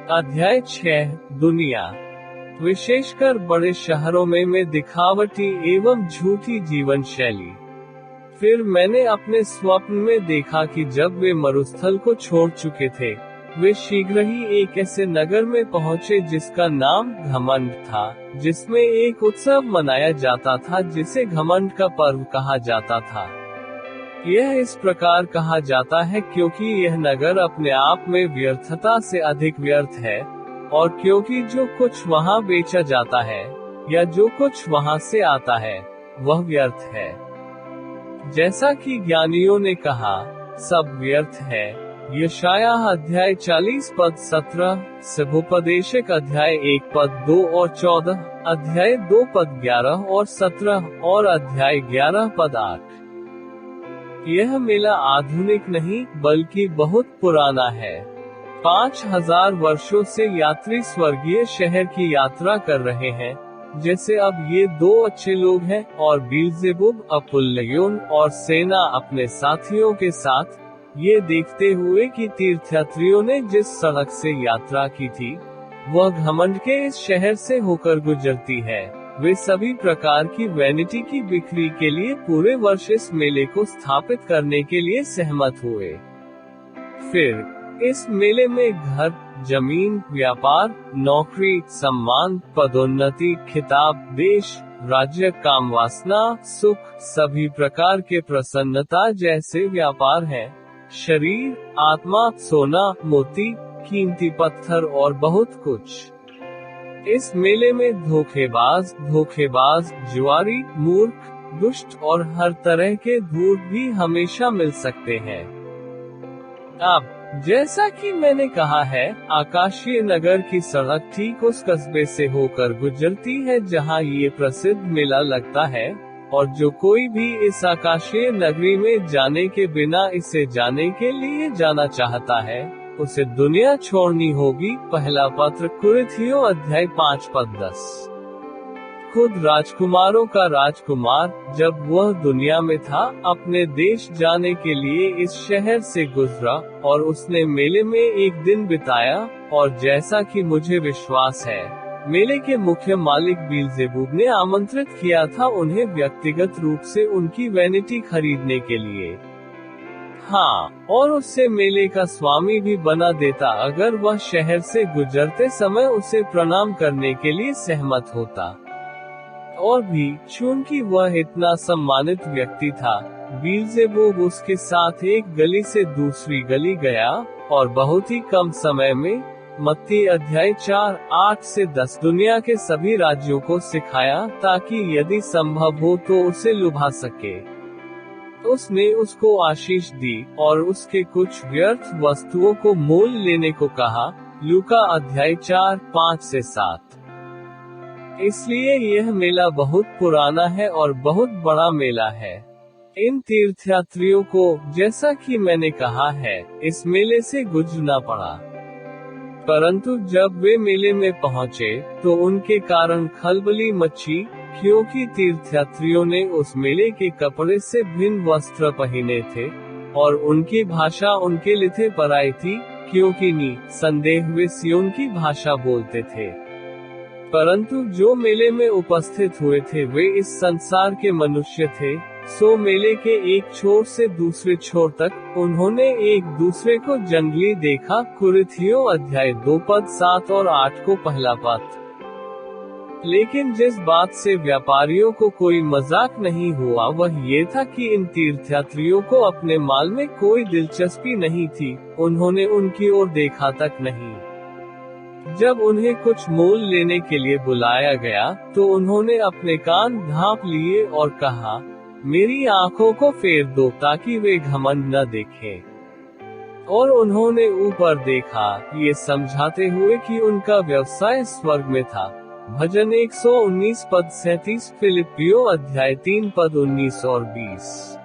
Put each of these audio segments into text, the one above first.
अध्याय 6 दुनिया। विशेषकर बड़े शहरों में दिखावटी एवं झूठी जीवन शैली। फिर मैंने अपने स्वप्न में देखा कि जब वे मरुस्थल को छोड़ चुके थे, वे शीघ्र ही एक ऐसे नगर में पहुंचे जिसका नाम घमंड था, जिसमें एक उत्सव मनाया जाता था जिसे घमंड का पर्व कहा जाता था। यह इस प्रकार कहा जाता है क्योंकि यह नगर अपने आप में व्यर्थता से अधिक व्यर्थ है, और क्योंकि जो कुछ वहां बेचा जाता है या जो कुछ वहां से आता है, वह व्यर्थ है। जैसा कि ज्ञानियों ने कहा, सब व्यर्थ है। यशायाह अध्याय 40 पद 17, शुभोपदेशक अध्याय 1 पद 2 और 14, अध्याय 2 पद 11 और 17 और अध्याय 11 पद 8। यह मेला आधुनिक नहीं बल्कि बहुत पुराना है। 5000 वर्षों से यात्री स्वर्गीय शहर की यात्रा कर रहे हैं, जैसे अब ये दो अच्छे लोग हैं, और बीलज़ेबूब, अपुल्लयोन और सेना अपने साथियों के साथ, ये देखते हुए कि तीर्थयात्रियों ने जिस सड़क से यात्रा की थी, वह घमंड के इस शहर से होकर गुजरती है। वे सभी प्रकार की वैनिटी की बिक्री के लिए पूरे वर्ष इस मेले को स्थापित करने के लिए सहमत हुए। फिर इस मेले में घर, जमीन, व्यापार, नौकरी, सम्मान, पदोन्नति, खिताब, देश, राज्य, कामवासना, सुख, सभी प्रकार के प्रसन्नता जैसे व्यापार हैं, शरीर, आत्मा, सोना, मोती, कीमती पत्थर और बहुत कुछ। इस मेले में धोखेबाज, जुआरी, मूर्ख, दुष्ट और हर तरह के धूर्त भी हमेशा मिल सकते हैं। अब जैसा कि मैंने कहा है, आकाशीय नगर की सड़क ठीक उस कस्बे से होकर गुजरती है जहां ये प्रसिद्ध मेला लगता है, और जो कोई भी इस आकाशीय नगरी में जाने के बिना इसे जाने के लिए जाना चाहता है, उसे दुनिया छोड़नी होगी। पहला पत्र कुरिन्थियों अध्याय 5 पद 10। खुद राजकुमारों का राजकुमार, जब वह दुनिया में था, अपने देश जाने के लिए इस शहर से गुजरा, और उसने मेले में एक दिन बिताया, और जैसा कि मुझे विश्वास है, मेले के मुख्य मालिक बीलज़ेबूब ने आमंत्रित किया था उन्हें व्यक्तिगत रूप से उनकी वैनिटी खरीदने के लिए। हाँ, और उससे मेले का स्वामी भी बना देता अगर वह शहर से गुजरते समय उसे प्रणाम करने के लिए सहमत होता। और भी, चूंकि वह इतना सम्मानित व्यक्ति था, बीलज़ेबूब उसके साथ एक गली से दूसरी गली गया, और बहुत ही कम समय में, मत्ती अध्याय 4, 8 से 10, दुनिया के सभी राज्यों को सिखाया, ताकि यदि संभव हो तो उसे लुभा सके। उसने उसको आशीष दी, और उसके कुछ व्यर्थ वस्तुओं को मोल लेने को कहा। लूका अध्याय 4, 5 से 7। इसलिए यह मेला बहुत पुराना है और बहुत बड़ा मेला है। इन तीर्थयात्रियों को, जैसा कि मैंने कहा है, इस मेले से गुजरना पड़ा। परंतु जब वे मेले में पहुंचे, तो उनके कारण खलबली मची, क्योंकि तीर्थयात्रियों ने उस मेले के कपड़े से भिन्न वस्त्र पहने थे, और उनकी भाषा उनके लिए पराई थी, क्योंकि निसंदेह वे सियोन की भाषा बोलते थे। परंतु जो मेले में उपस्थित हुए थे वे इस संसार के मनुष्य थे, सो मेले के एक छोर से दूसरे छोर तक उन्होंने एक दूसरे को जंगली देखा। कुरिन्थियों अध्याय 2 पद 7 और 8 को पहला पद। लेकिन जिस बात से व्यापारियों को कोई मजाक नहीं हुआ वह ये था कि इन तीर्थयात्रियों को अपने माल में कोई दिलचस्पी नहीं थी, उन्होंने उनकी ओर देखा तक नहीं। जब उन्हें कुछ मोल लेने के लिए बुलाया गया, तो उन्होंने अपने कान ढांप लिए और कहा, मेरी आंखों को फेर दो ताकि वे घमंड न देखें। और उन्होंने ऊपर देखा, ये समझाते हुए कि उनका व्यवसाय स्वर्ग में था। भजन 119 पद 37, फिलिप्पियों अध्याय 3 पद 19 और 20।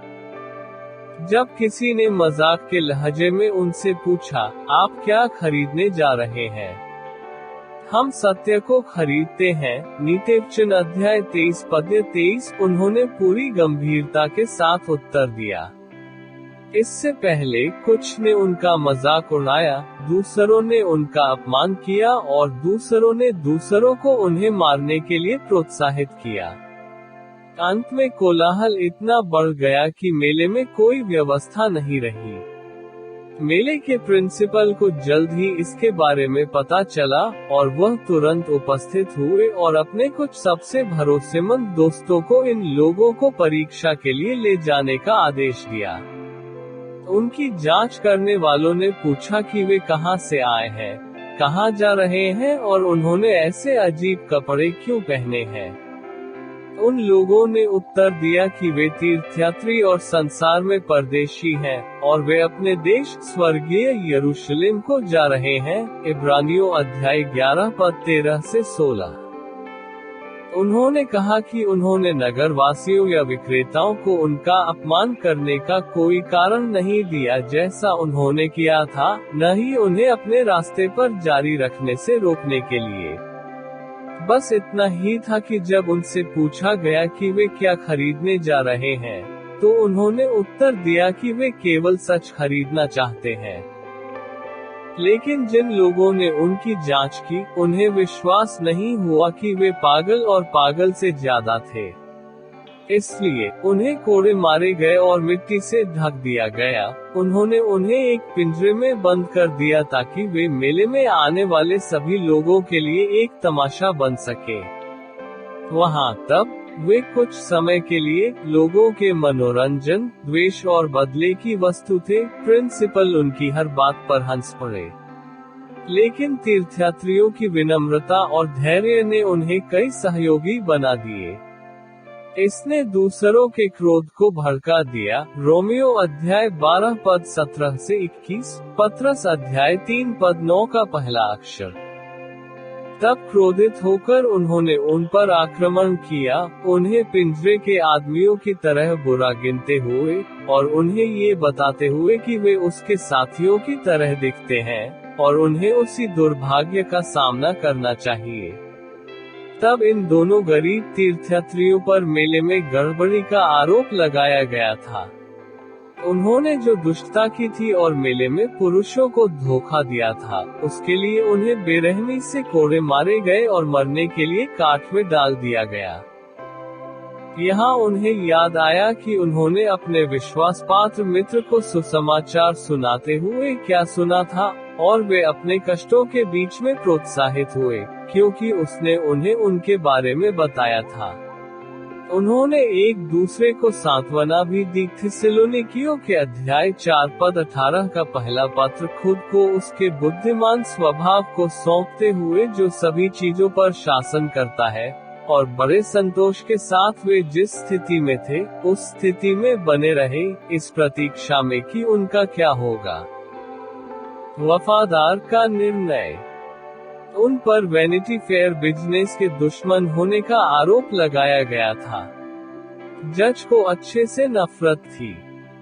जब किसी ने मजाक के लहजे में उनसे पूछा, आप क्या खरीदने जा रहे हैं? हम सत्य को खरीदते हैं। नीतिवचन अध्याय 23 पद 23। उन्होंने पूरी गंभीरता के साथ उत्तर दिया, इससे पहले कुछ ने उनका मजाक उड़ाया, दूसरों ने उनका अपमान किया और दूसरों ने दूसरों को उन्हें मारने के लिए प्रोत्साहित किया। अंत में कोलाहल इतना बढ़ गया कि मेले में कोई व्यवस्था नहीं रही। मेले के प्रिंसिपल को जल्द ही इसके बारे में पता चला और वह तुरंत उपस्थित हुए और अपने कुछ सबसे भरोसेमंद दोस्तों को इन लोगों को परीक्षा के लिए ले जाने का आदेश दिया। उनकी जांच करने वालों ने पूछा कि वे कहां से आए हैं, कहां जा रहे हैं और उन्होंने ऐसे अजीब कपड़े क्यों पहने हैं। उन लोगों ने उत्तर दिया कि वे तीर्थयात्री और संसार में परदेशी हैं और वे अपने देश स्वर्गीय यरूशलेम को जा रहे हैं। इब्रानियों अध्याय 11 पद 13 से 16। उन्होंने कहा कि उन्होंने नगर वासियों या विक्रेताओं को उनका अपमान करने का कोई कारण नहीं दिया जैसा उन्होंने किया था, न ही उन्हें अपने रास्ते पर जारी रखने से रोकने के लिए। बस इतना ही था कि जब उनसे पूछा गया कि वे क्या खरीदने जा रहे हैं, तो उन्होंने उत्तर दिया कि वे केवल सच खरीदना चाहते हैं। लेकिन जिन लोगों ने उनकी जांच की, उन्हें विश्वास नहीं हुआ कि वे पागल और पागल से ज्यादा थे। इसलिए उन्हें कोड़े मारे गए और मिट्टी से ढक दिया गया। उन्होंने उन्हें एक पिंजरे में बंद कर दिया ताकि वे मेले में आने वाले सभी लोगों के लिए एक तमाशा बन सके। वहां तब वे कुछ समय के लिए लोगों के मनोरंजन, द्वेष और बदले की वस्तु थे। प्रिंसिपल उनकी हर बात पर हंस पड़े, लेकिन तीर्थयात्रियों की विनम्रता और धैर्य ने उन्हें कई सहयोगी बना दिए। इसने दूसरों के क्रोध को भड़का दिया। रोमियो अध्याय 12 पद 17 से 21, पत्रस अध्याय 3 पद 9 का पहला अक्षर। तब क्रोधित होकर उन्होंने उन पर आक्रमण किया, उन्हें पिंजरे के आदमियों की तरह बुरा गिनते हुए और उन्हें ये बताते हुए कि वे उसके साथियों की तरह दिखते हैं और उन्हें उसी दुर्भाग्य का सामना करना चाहिए। तब इन दोनों गरीब तीर्थयात्रियों पर मेले में गड़बड़ी का आरोप लगाया गया था। उन्होंने जो दुष्टता की थी और मेले में पुरुषों को धोखा दिया था, उसके लिए उन्हें बेरहमी से कोड़े मारे गए और मरने के लिए काठ में डाल दिया गया। यहाँ उन्हें याद आया कि उन्होंने अपने विश्वास पात्र मित्र को सुसमाचार सुनाते हुए क्या सुना था, और वे अपने कष्टों के बीच में प्रोत्साहित हुए, क्योंकि उसने उन्हें उनके बारे में बताया था। उन्होंने एक दूसरे को सांत्वना भी दी। थिस्सलुनीकियों के अध्याय 4 पद 18 का पहला पत्र खुद को उसके बुद्धिमान स्वभाव को सौंपते हुए जो सभी चीजों पर शासन करता है, और बड़े संतोष के साथ वे जिस स्थिति में थे उस स्थिति में बने रहे, इस प्रतीक्षा में कि उनका क्या होगा। वफादार का निर्णय। उन पर वैनिटी फेयर बिजनेस के दुश्मन होने का आरोप लगाया गया था। जज को अच्छे से नफरत थी।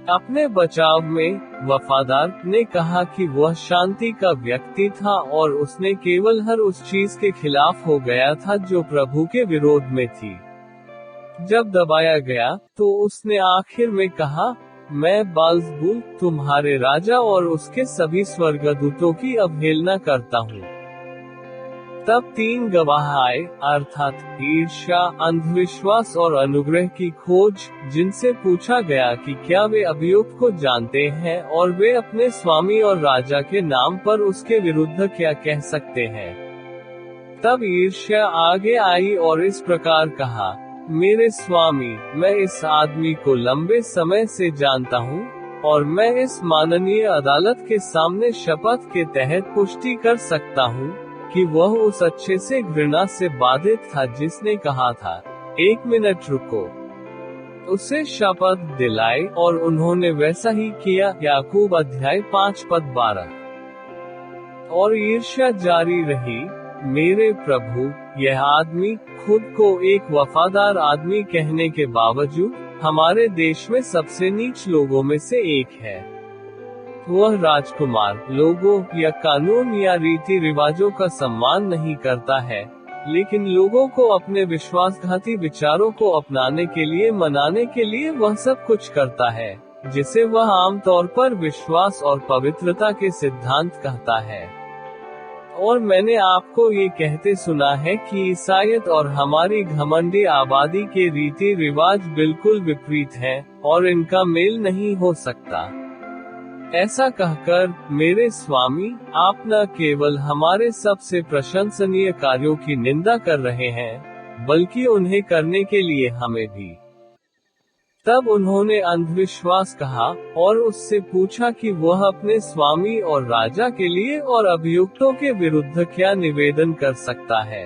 अपने बचाव में वफादार ने कहा कि वह शांति का व्यक्ति था और उसने केवल हर उस चीज के खिलाफ हो गया था जो प्रभु के विरोध में थी। जब दबाया गया तो उसने आखिर में कहा, मैं बाल्ज़बूल, तुम्हारे राजा और उसके सभी स्वर्गदूतों की अवहेलना करता हूँ। तब 3 गवाह आए, अर्थात ईर्ष्या, अंधविश्वास और अनुग्रह की खोज, जिनसे पूछा गया कि क्या वे अभियुक्त को जानते हैं और वे अपने स्वामी और राजा के नाम पर उसके विरुद्ध क्या कह सकते हैं। तब ईर्ष्या आगे आई और इस प्रकार कहा, मेरे स्वामी, मैं इस आदमी को लंबे समय से जानता हूँ और मैं इस माननीय अदालत के सामने शपथ के तहत पुष्टि कर सकता हूँ कि वह उस अच्छे से घृणा से बाधित था जिसने कहा था, 1 मिनट रुको। उसे शपथ दिलाई और उन्होंने वैसा ही किया। याकूब अध्याय 5 पद 12। और ईर्ष्या जारी रही। मेरे प्रभु, यह आदमी खुद को एक वफादार आदमी कहने के बावजूद हमारे देश में सबसे नीच लोगों में से एक है। वह राजकुमार, लोगों या कानून या रीति रिवाजों का सम्मान नहीं करता है, लेकिन लोगों को अपने विश्वासघाती विचारों को अपनाने के लिए मनाने के लिए वह सब कुछ करता है। जिसे वह आमतौर पर विश्वास और पवित्रता के सिद्धांत कहता है। और मैंने आपको ये कहते सुना है कि ईसाईयत और हमारी घमंडी आबादी के रीति रिवाज बिल्कुल विपरीत हैं, और इनका मेल नहीं हो सकता। ऐसा कहकर, मेरे स्वामी, आप न केवल हमारे सबसे प्रशंसनीय कार्यों की निंदा कर रहे हैं, बल्कि उन्हें करने के लिए हमें भी। तब उन्होंने अंधविश्वास कहा, और उससे पूछा कि वह अपने स्वामी और राजा के लिए और अभियुक्तों के विरुद्ध क्या निवेदन कर सकता है।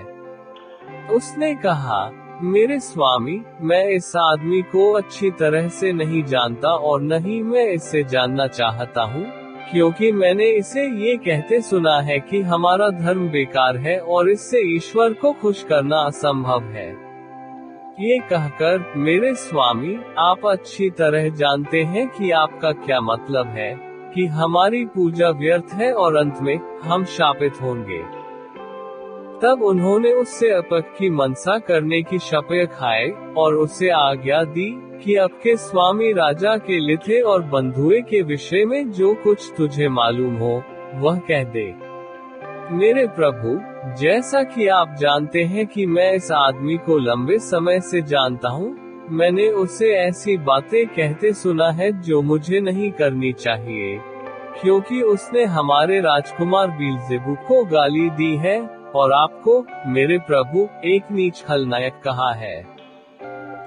उसने कहा, मेरे स्वामी, मैं इस आदमी को अच्छी तरह से नहीं जानता और न ही मैं इससे जानना चाहता हूँ, क्योंकि मैंने इसे ये कहते सुना है कि हमारा धर्म बेकार है और इससे ईश्वर को खुश करना असंभव है। ये कहकर, मेरे स्वामी, आप अच्छी तरह जानते हैं कि आपका क्या मतलब है, कि हमारी पूजा व्यर्थ है और अंत में हम शापित होंगे। तब उन्होंने उससे अपक की मनसा करने की शपथ खाए, और उसे आज्ञा दी कि आपके स्वामी राजा के लिथे और बंधुए के विषय में जो कुछ तुझे मालूम हो, वह कह दे। मेरे प्रभु, जैसा कि आप जानते हैं कि मैं इस आदमी को लंबे समय से जानता हूँ, मैंने उसे ऐसी बातें कहते सुना है जो मुझे नहीं करनी चाहिए, क्योंकि उसने हमारे राजकुमार बेलजेबुल को गाली दी है, और आपको, मेरे प्रभु, एक नीच खलनायक कहा है।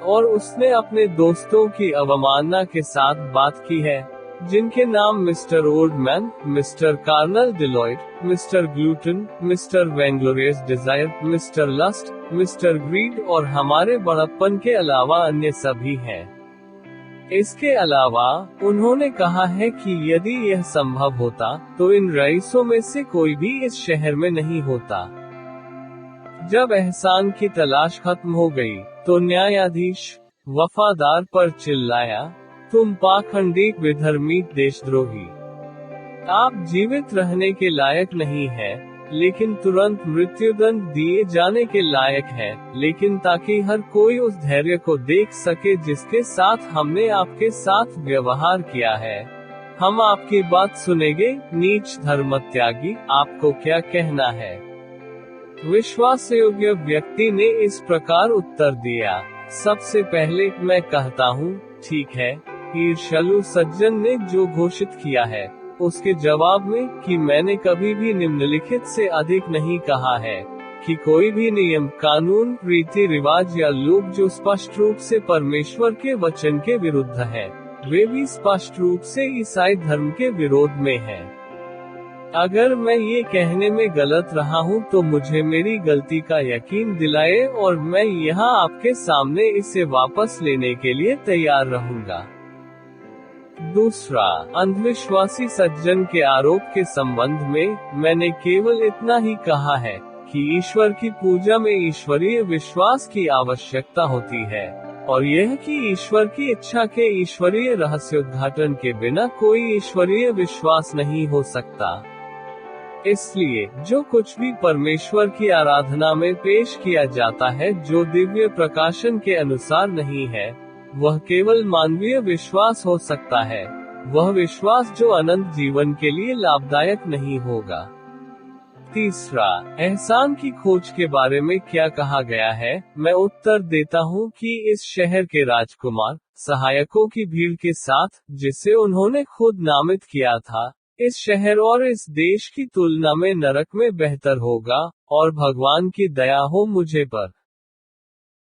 और उसने अपने दोस्तों की अवमानना के साथ बात की है, जिनके नाम mister Oldman, mister Carnal Delight, mister Glutton, mister Vainglorious Desire, mister Lust, mister Greed और हमारे बड़प्पन के अलावा अन्य सभी हैं। इसके अलावा, उन्होंने कहा है कि यदि यह संभव होता, तो इन रईसों में से कोई भी इस शहर में नहीं होता। जब एहसान की तलाश खत्म हो गई, तो न्यायाधीश वफादार पर चिल्लाया, तुम पाखंडी, विधर्मी, देशद्रोही, आप जीवित रहने के लायक नहीं है, लेकिन तुरंत मृत्युदंड दिए जाने के लायक है, लेकिन ताकि हर कोई उस धैर्य को देख सके जिसके साथ हमने आपके साथ व्यवहार किया है। हम आपकी बात सुनेंगे, नीच धर्मत्यागी, आपको क्या कहना है? विश्वासयोग्य व्यक्ति ने इस प्रकार उत्तर दिया, सबसे पहले मैं कहता हूँ, ठीक है, ईर्ष्यालु सज्जन ने जो घोषित किया है, उसके जवाब में, कि मैंने कभी भी निम्नलिखित से अधिक नहीं कहा है, कि कोई भी नियम, कानून, रीति रिवाज या लोग जो स्पष्ट रूप से परमेश्वर के वचन के विरुद्ध है, वे भी स्पष्ट रूप से ईसाई धर्म के विरोध में हैं। अगर मैं ये कहने में गलत रहा हूँ तो मुझे मेरी गलती का यकीन दिलाए, और मैं यहाँ आपके सामने इसे वापस लेने के लिए तैयार रहूँगा। दूसरा, अंधविश्वासी सज्जन के आरोप के संबंध में, मैंने केवल इतना ही कहा है कि ईश्वर की पूजा में ईश्वरीय विश्वास की आवश्यकता होती है, और यह कि ईश्वर की इच्छा के ईश्वरीय रहस्योद्घाटन के बिना कोई ईश्वरीय विश्वास नहीं हो सकता। इसलिए, जो कुछ भी परमेश्वर की आराधना में पेश किया जाता है जो दिव्य प्रकाशन के अनुसार नहीं है, वह केवल मानवीय विश्वास हो सकता है, वह विश्वास जो अनंत जीवन के लिए लाभदायक नहीं होगा। तीसरा, एहसान की खोज के बारे में क्या कहा गया है? मैं उत्तर देता हूँ कि इस शहर के राजकुमार सहायकों की भीड़ के साथ, जिसे उन्होंने खुद नामित किया था, इस शहर और इस देश की तुलना में नरक में बेहतर होगा, और भगवान की दया हो मुझे पर।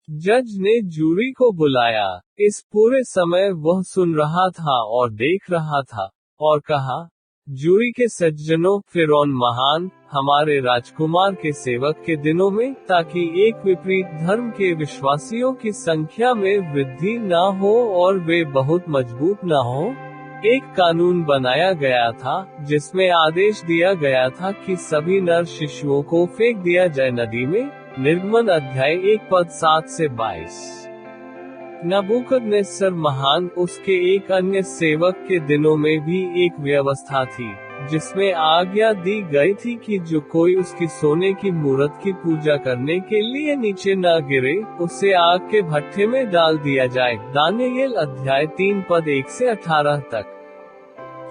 जज ने जूरी को बुलाया। इस पूरे समय वह सुन रहा था और देख रहा था, और कहा, जूरी के सज्जनों, फिरौन महान, हमारे राजकुमार के सेवक के दिनों में, ताकि एक विपरीत धर्म के विश्वासियों की संख्या में वृद्धि न हो और वे बहुत मजबूत न हो, एक कानून बनाया गया था, जिसमें आदेश दिया गया था कि सभी नर शिशुओं को फेंक दिया जाए नदी में। निर्गमन अध्याय 1 पद 7 से 22। नबूकदनेस्सर महान, उसके एक अन्य सेवक के दिनों में भी एक व्यवस्था थी, जिसमें आज्ञा दी गई थी कि जो कोई उसकी सोने की मूरत की पूजा करने के लिए नीचे न गिरे, उसे आग के भट्ठे में डाल दिया जाए। दानियेल अध्याय 3 पद 1 से 18 तक।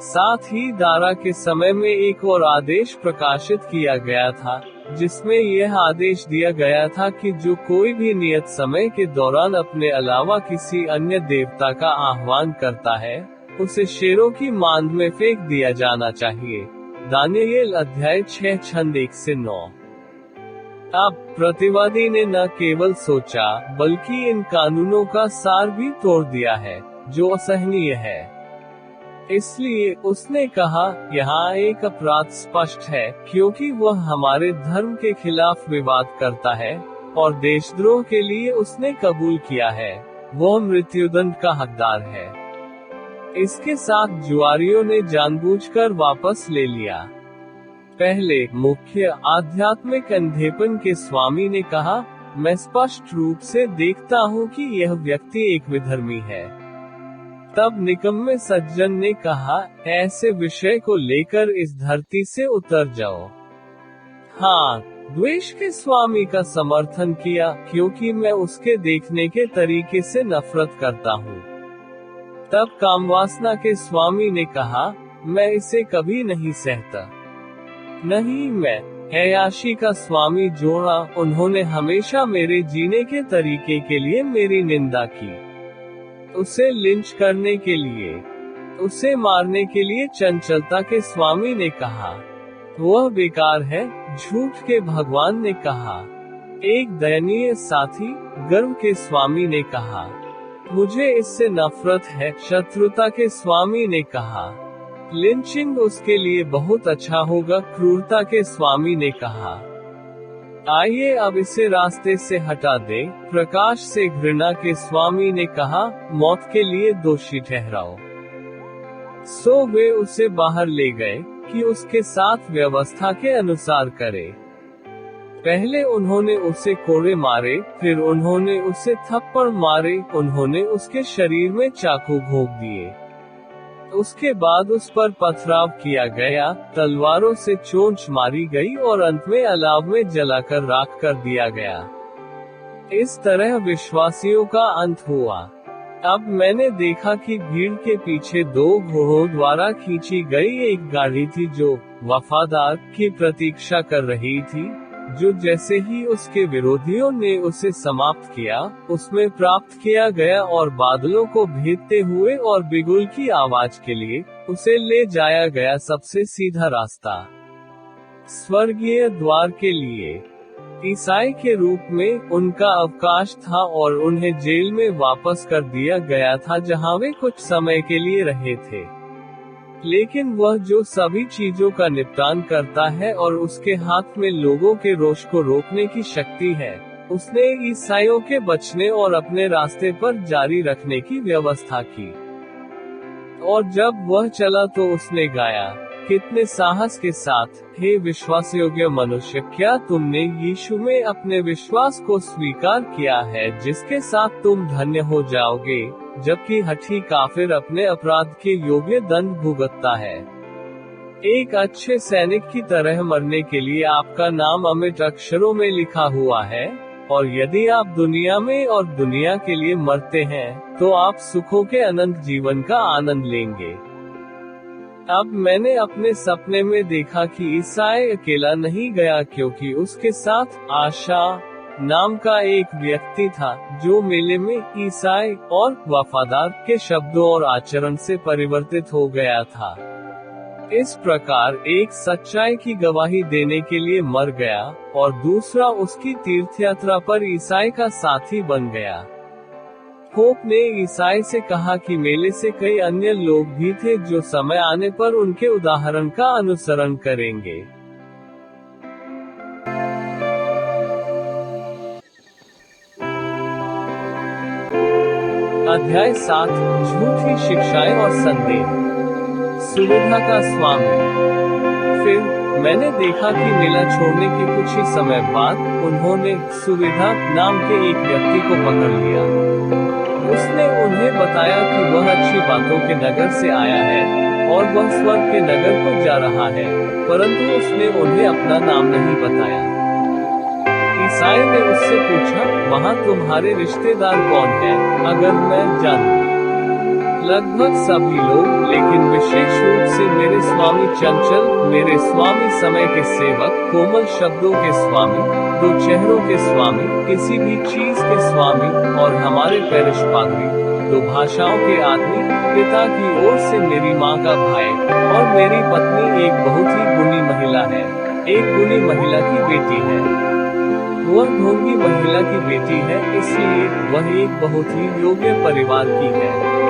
साथ ही दारा के समय में एक और आदेश प्रकाशित किया गया था, जिसमें यह आदेश दिया गया था कि जो कोई भी नियत समय के दौरान अपने अलावा किसी अन्य देवता का आह्वान करता है, उसे शेरों की मांद में फेंक दिया जाना चाहिए। दानियेल अध्याय 6 छंद 1 से 9। अब प्रतिवादी ने न केवल सोचा, बल्कि इन कानूनों का सार भी तोड़ दिया है, जो असहनीय है। इसलिए उसने कहा, यहाँ एक अपराध स्पष्ट है, क्योंकि वह हमारे धर्म के खिलाफ विवाद करता है, और देशद्रोह के लिए उसने कबूल किया है, वह मृत्युदंड का हकदार है। इसके साथ जुआरियों ने जानबूझकर वापस ले लिया। पहले मुख्य आध्यात्मिक अंधेपन के स्वामी ने कहा, मैं स्पष्ट रूप से देखता हूँ कि यह व्यक्ति एक विधर्मी है। तब निकम्मे सज्जन ने कहा, ऐसे विषय को लेकर इस धरती से उतर जाओ। हाँ, द्वेष के स्वामी का समर्थन किया, क्योंकि मैं उसके देखने के तरीके से नफरत करता हूँ। तब कामवासना के स्वामी ने कहा, मैं इसे कभी नहीं सहता। नहीं, मैं ऐयाशी का स्वामी जोड़ा, उन्होंने हमेशा मेरे जीने के तरीके के लिए मेरी निंदा की। उसे लिंच करने के लिए, उसे मारने के लिए चंचलता के स्वामी ने कहा, वह बेकार है। झूठ के भगवान ने कहा। एक दयनीय साथी, गर्व के स्वामी ने कहा, मुझे इससे नफरत है। शत्रुता के स्वामी ने कहा, लिंचिंग उसके लिए बहुत अच्छा होगा। क्रूरता के स्वामी ने कहा, आइए अब इसे रास्ते से हटा दे। प्रकाश से घृणा के स्वामी ने कहा, मौत के लिए दोषी ठहराओ। सो वे उसे बाहर ले गए कि उसके साथ व्यवस्था के अनुसार करे। पहले उन्होंने उसे कोड़े मारे, फिर उन्होंने उसे थप्पड़ मारे, उन्होंने उसके शरीर में चाकू घोंप दिए। उसके बाद उस पर पथराव किया गया, तलवारों से चोंच मारी गई और अंत में अलाव में जलाकर राख कर दिया गया। इस तरह विश्वासियों का अंत हुआ। अब मैंने देखा कि भीड़ के पीछे 2 घोड़ों द्वारा खींची गई एक गाड़ी थी, जो वफादार की प्रतीक्षा कर रही थी, जो जैसे ही उसके विरोधियों ने उसे समाप्त किया, उसमें प्राप्त किया गया, और बादलों को भेदते हुए और बिगुल की आवाज के लिए उसे ले जाया गया सबसे सीधा रास्ता, स्वर्गीय द्वार के लिए। ईसाई के रूप में उनका अवकाश था और उन्हें जेल में वापस कर दिया गया था, जहां वे कुछ समय के लिए रहे थे। लेकिन वह जो सभी चीजों का निपटान करता है और उसके हाथ में लोगों के रोष को रोकने की शक्ति है, उसने ईसाइयों के बचने और अपने रास्ते पर जारी रखने की व्यवस्था की। और जब वह चला तो उसने गाया, कितने साहस के साथ, हे विश्वासयोग्य मनुष्य, क्या तुमने यीशु में अपने विश्वास को स्वीकार किया है, जिसके साथ तुम धन्य हो जाओगे, जबकि हठी काफिर अपने अपराध के योग्य दंड भुगतता है। एक अच्छे सैनिक की तरह मरने के लिए आपका नाम अमिट अक्षरों में लिखा हुआ है, और यदि आप दुनिया में और दुनिया के लिए मरते हैं, तो आप सुखों के अनंत जीवन का आनंद लेंगे। अब मैंने अपने सपने में देखा कि ईसाई अकेला नहीं गया, क्योंकि उसके साथ आशा नाम का एक व्यक्ति था, जो मेले में ईसाई और वफादार के शब्दों और आचरण से परिवर्तित हो गया था। इस प्रकार एक सच्चाई की गवाही देने के लिए मर गया, और दूसरा उसकी तीर्थयात्रा पर ईसाई का साथी बन गया। पोप ने ईसाई से कहा कि मेले से कई अन्य लोग भी थे, जो समय आने पर उनके उदाहरण का अनुसरण करेंगे। अध्याय 7, झूठी शिक्षाएं और संदेह। सुविधा का स्वामी। फिर मैंने देखा कि मेला छोड़ने के कुछ ही समय बाद उन्होंने सुविधा नाम के एक व्यक्ति को पकड़ लिया। उसने उन्हें बताया कि वह अच्छी बातों के नगर से आया है, और वह स्वर्ग के नगर को जा रहा है, परंतु उसने उन्हें अपना नाम नहीं बताया। ईसाई ने उससे पूछा, वहाँ तुम्हारे रिश्तेदार कौन हैं, अगर मैं जानूं? लगभग सभी लोग, लेकिन विशेष रूप से मेरे स्वामी चंचल, मेरे स्वामी समय के सेवक, कोमल शब्दों के स्वामी, दो चेहरों के स्वामी, किसी भी चीज के स्वामी, और हमारे पेरिश पादरी, दो भाषाओं के आदमी, पिता की ओर से मेरी माँ का भाई, और मेरी पत्नी एक बहुत ही गुणी महिला है, एक गुणी महिला की बेटी है। वह ढोंगी महिला की बेटी है, इसलिए वह एक बहुत ही योग्य परिवार की है।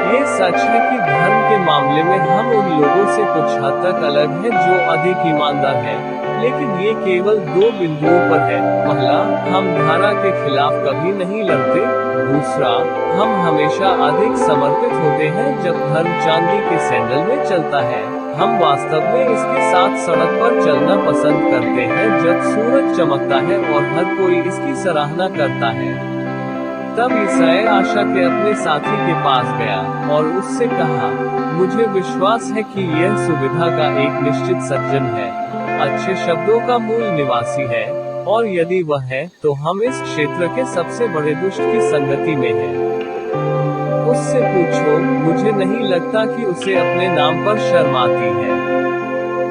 ये सच है कि धर्म के मामले में हम उन लोगों से कुछ हद तक अलग हैं जो अधिक ईमानदार हैं, लेकिन ये केवल दो बिंदुओं पर है। पहला, हम धारा के खिलाफ कभी नहीं लड़ते। दूसरा, हम हमेशा अधिक समर्पित होते हैं जब धर्म चांदी के सैंडल में चलता है। हम वास्तव में इसके साथ सड़क पर चलना पसंद करते हैं जब सूरज चमकता है और हर कोई इसकी सराहना करता है। तब ईसाई आशा के अपने साथी के पास गया और उससे कहा, मुझे विश्वास है कि यह सुविधा का एक निश्चित सज्जन है, अच्छे शब्दों का मूल निवासी है, और यदि वह है तो हम इस क्षेत्र के सबसे बड़े दुष्ट की संगति में हैं। उससे पूछो, मुझे नहीं लगता कि उसे अपने नाम पर शर्म आती है।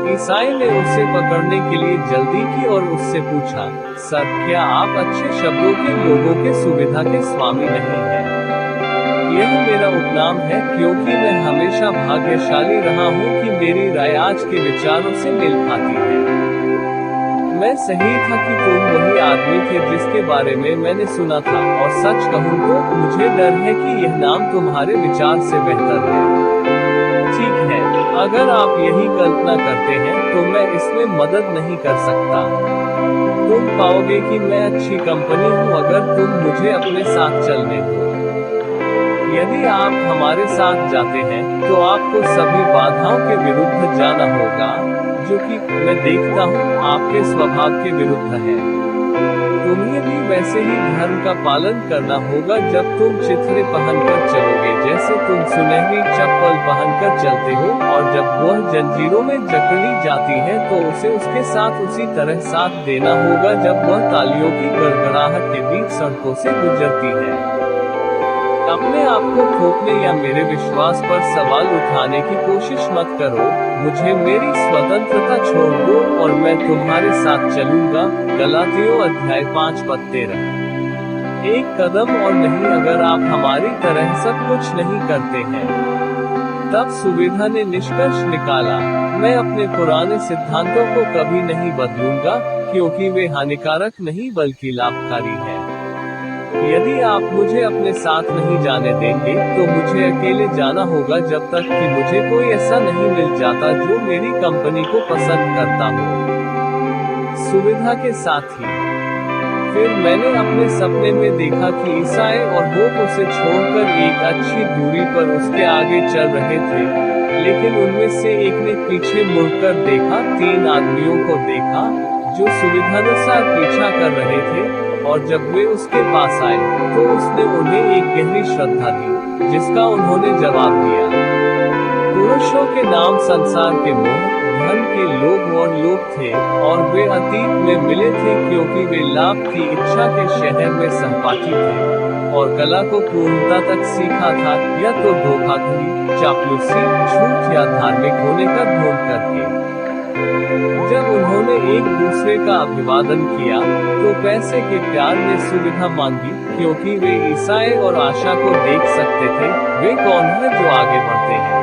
ईसाई ने उसे पकड़ने के लिए जल्दी की और उससे पूछा, सर, क्या आप अच्छे शब्दों के लोगों के सुविधा के स्वामी नहीं हैं? यह मेरा उपनाम है क्योंकि मैं हमेशा भाग्यशाली रहा हूँ कि मेरी राय आज के विचारों से मेल खाती है। मैं सही था कि तुम वही आदमी थे जिसके बारे में मैंने सुना था, और सच कहूँ तो मुझे डर है कि यह नाम तुम्हारे विचार से बेहतर है। ठीक है, अगर आप यही कल्पना करते हैं तो मैं इसमें मदद नहीं कर सकता। तुम पाओगे कि मैं अच्छी कंपनी हूँ अगर तुम मुझे अपने साथ चलने दो। यदि आप हमारे साथ जाते हैं तो आपको सभी बाधाओं के विरुद्ध जाना होगा, जो कि मैं देखता हूँ आपके स्वभाव के विरुद्ध है। तुम्हें भी वैसे ही धर्म का पालन करना होगा जब तुम चिथड़े पहनकर चलोगे जैसे तुम सुनहरी चप्पल पहनकर चलते हो, और जब वह जंजीरों में जकड़ी जाती है तो उसे उसके साथ उसी तरह साथ देना होगा जब वह तालियों की गड़गड़ाहट के बीच सड़कों से गुजरती है। अपने आप को थोपने या मेरे विश्वास पर सवाल उठाने की कोशिश मत करो। मुझे मेरी स्वतंत्रता छोड़ दो और मैं तुम्हारे साथ चलूंगा। गलातियों अध्याय 5:13। एक कदम और नहीं अगर आप हमारी तरह सब कुछ नहीं करते हैं। तब सुविधा ने निष्कर्ष निकाला, मैं अपने पुराने सिद्धांतों को कभी नहीं बदलूंगा, क्योंकि वे हानिकारक नहीं बल्कि लाभकारी हैं। यदि आप मुझे अपने साथ नहीं जाने देंगे तो मुझे अकेले जाना होगा जब तक कि मुझे कोई ऐसा नहीं मिल जाता जो मेरी कंपनी को पसंद करता हो। सुविधा के साथ ही फिर मैंने अपने सपने में देखा कि ईसाई और होप उसे छोड़कर एक अच्छी दूरी पर उसके आगे चल रहे थे, लेकिन उनमें से एक ने पीछे मुड़कर देखा। 3 आदमियों को देखा जो सुविधानुसार पीछा कर रहे थे, और जब वे उसके पास आए तो उसने उन्हें एक गहरी श्रद्धा दी, जिसका उन्होंने जवाब दिया। पुरुषों के नाम संसार के मोह, धन के लोभ और लोभ थे, और वे अतीत में मिले थे क्योंकि वे लाभ की इच्छा के शहर में सहपाठी थे, और कला को पूर्णता तक सीखा था, या तो धोखाधड़ी, चापलूसी, झूठ या धार्मिक होने का ढोंग करके। जब उन्होंने एक दूसरे का अभिवादन किया तो पैसे के प्यार ने सुविधा मांगी, क्योंकि वे ईसाई और आशा को देख सकते थे। वे कौन हैं जो आगे बढ़ते हैं?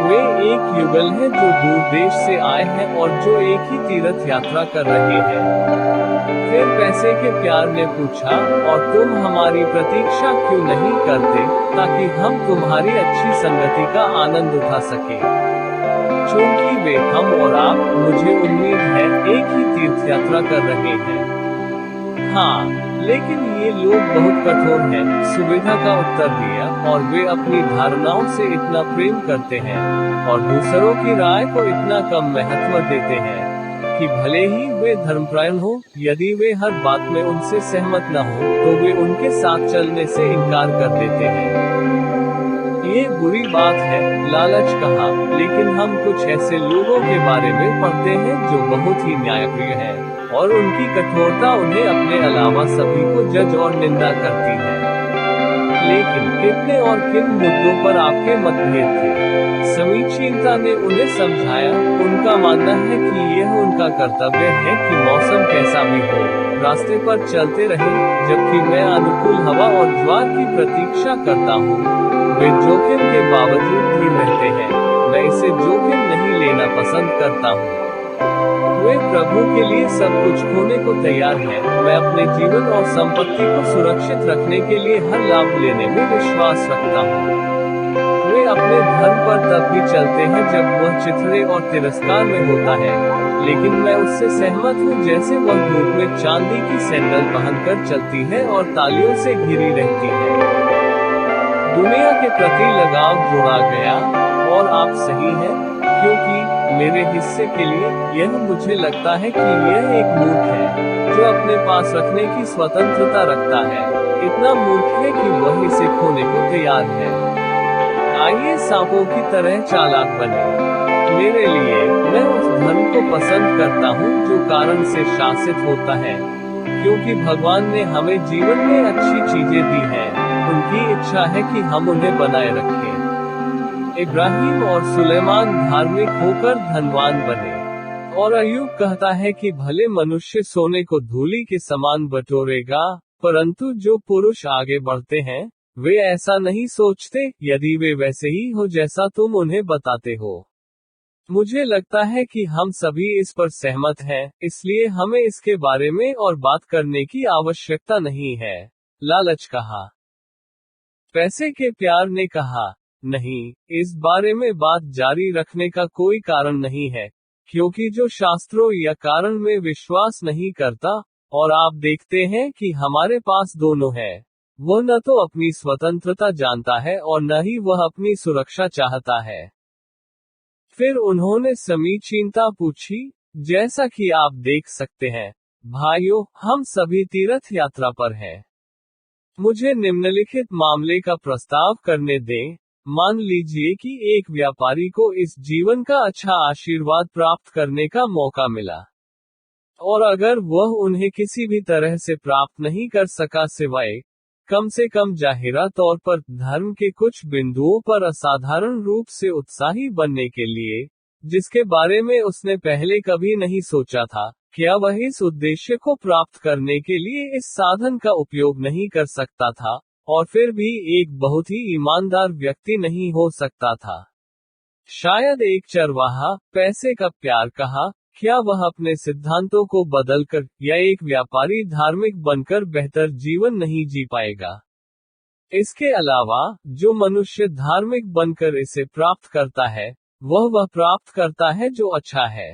वे एक युगल हैं जो दूर देश से आए हैं और जो एक ही तीर्थ यात्रा कर रहे हैं। फिर पैसे के प्यार ने पूछा, और तुम हमारी प्रतीक्षा क्यों नहीं करते, ताकि हम तुम्हारी अच्छी संगति का आनंद उठा सकें? चूंकि वे, हम और आप, मुझे उम्मीद है, एक ही तीर्थ यात्रा कर रहे हैं। हाँ, लेकिन ये लोग बहुत कठोर हैं, सुविधा का उत्तर दिया, और वे अपनी धारणाओं से इतना प्रेम करते हैं, और दूसरों की राय को इतना कम महत्व देते हैं, कि भले ही वे धर्मपरायण हो, यदि वे हर बात में उनसे सहमत न हो, तो वे उनके साथ चलने से इनकार कर देते हैं। ये बुरी बात है, लालच कहा, लेकिन हम कुछ ऐसे लोगों के बारे में पढ़ते हैं जो बहुत ही न्यायप्रिय हैं, और उनकी कठोरता उन्हें अपने अलावा सभी को जज और निंदा करती है। लेकिन कितने और किन मुद्दों पर आपके मतभेद थे? समीक्षीनता ने उन्हें समझाया, उनका मानना है कि यह उनका कर्तव्य है कि मौसम कैसा भी हो, रास्ते पर चलते रहें, जबकि मैं अनुकूल हवा और ज्वार की प्रतीक्षा करता हूँ। वे जोखिम के बावजूद दृढ़ रहते हैं, मैं इसे जोखिम नहीं लेना पसंद करता हूँ। वे प्रभु के लिए सब कुछ खोने को तैयार हैं, मैं अपने जीवन और संपत्ति को सुरक्षित रखने के लिए हर लाभ लेने में विश्वास रखता हूँ। वे अपने धर्म पर तब भी चलते हैं जब वह चिथड़े और तिरस्कार में होता है, लेकिन मैं उससे सहमत हूँ जैसे वह धूप में चांदी की सैंडल पहनकर चलती है और तालियों से घिरी रहती है। दुनिया के प्रति लगाव जोड़ा गया, और आप सही हैं, क्योंकि मेरे हिस्से के लिए यह मुझे लगता है कि यह एक मूर्ख है जो अपने पास रखने की स्वतंत्रता रखता है, इतना मूर्ख है कि वह इसे खोने को तैयार है। आइए सांपों की तरह चालाक बने। मेरे लिए, मैं उस धर्म को पसंद करता हूँ जो कारण से शासित होता है, क्योंकि भगवान ने हमें जीवन में अच्छी चीजें दी हैं, उनकी इच्छा है कि हम उन्हें बनाए रखें। इब्राहिम और सुलेमान धार्मिक होकर धनवान बने, और अय्यूब कहता है कि भले मनुष्य सोने को धूली के समान बटोरेगा, परंतु जो पुरुष आगे बढ़ते हैं, वे ऐसा नहीं सोचते, यदि वे वैसे ही हो जैसा तुम उन्हें बताते हो। मुझे लगता है कि हम सभी इस पर सहमत हैं, इसलिए हमें इसके बारे में और बात करने की आवश्यकता नहीं है। लालच कहा। पैसे के प्यार ने कहा, नहीं, इस बारे में बात जारी रखने का कोई कारण नहीं है, क्योंकि जो शास्त्रों या कारण में विश्वास नहीं करता, और आप देखते हैं कि हमारे पास दोनों है, वह न तो अपनी स्वतंत्रता जानता है और न ही वह अपनी सुरक्षा चाहता है। फिर उन्होंने समीचीनता पूछी, जैसा कि आप देख सकते हैं, भाइयों, हम सभी तीर्थ यात्रा पर हैं। मुझे निम्नलिखित मामले का प्रस्ताव करने दें। मान लीजिए कि एक व्यापारी को इस जीवन का अच्छा आशीर्वाद प्राप्त करने का मौका मिला, और अगर वह उन्हें किसी भी तरह से प्राप्त नहीं कर सका सिवाय कम से कम जाहिरा तौर पर धर्म के कुछ बिंदुओं पर असाधारण रूप से उत्साही बनने के लिए, जिसके बारे में उसने पहले कभी नहीं सोचा था, क्या वह इस उद्देश्य को प्राप्त करने के लिए इस साधन का उपयोग नहीं कर सकता था, और फिर भी एक बहुत ही ईमानदार व्यक्ति नहीं हो सकता था? शायद एक चरवाहा, पैसे का प्यार कहा, क्या वह अपने सिद्धांतों को बदलकर, या एक व्यापारी धार्मिक बनकर बेहतर जीवन नहीं जी पाएगा? इसके अलावा, जो मनुष्य धार्मिक बनकर इसे प्राप्त करता है, वह प्राप्त करता है जो अच्छा है।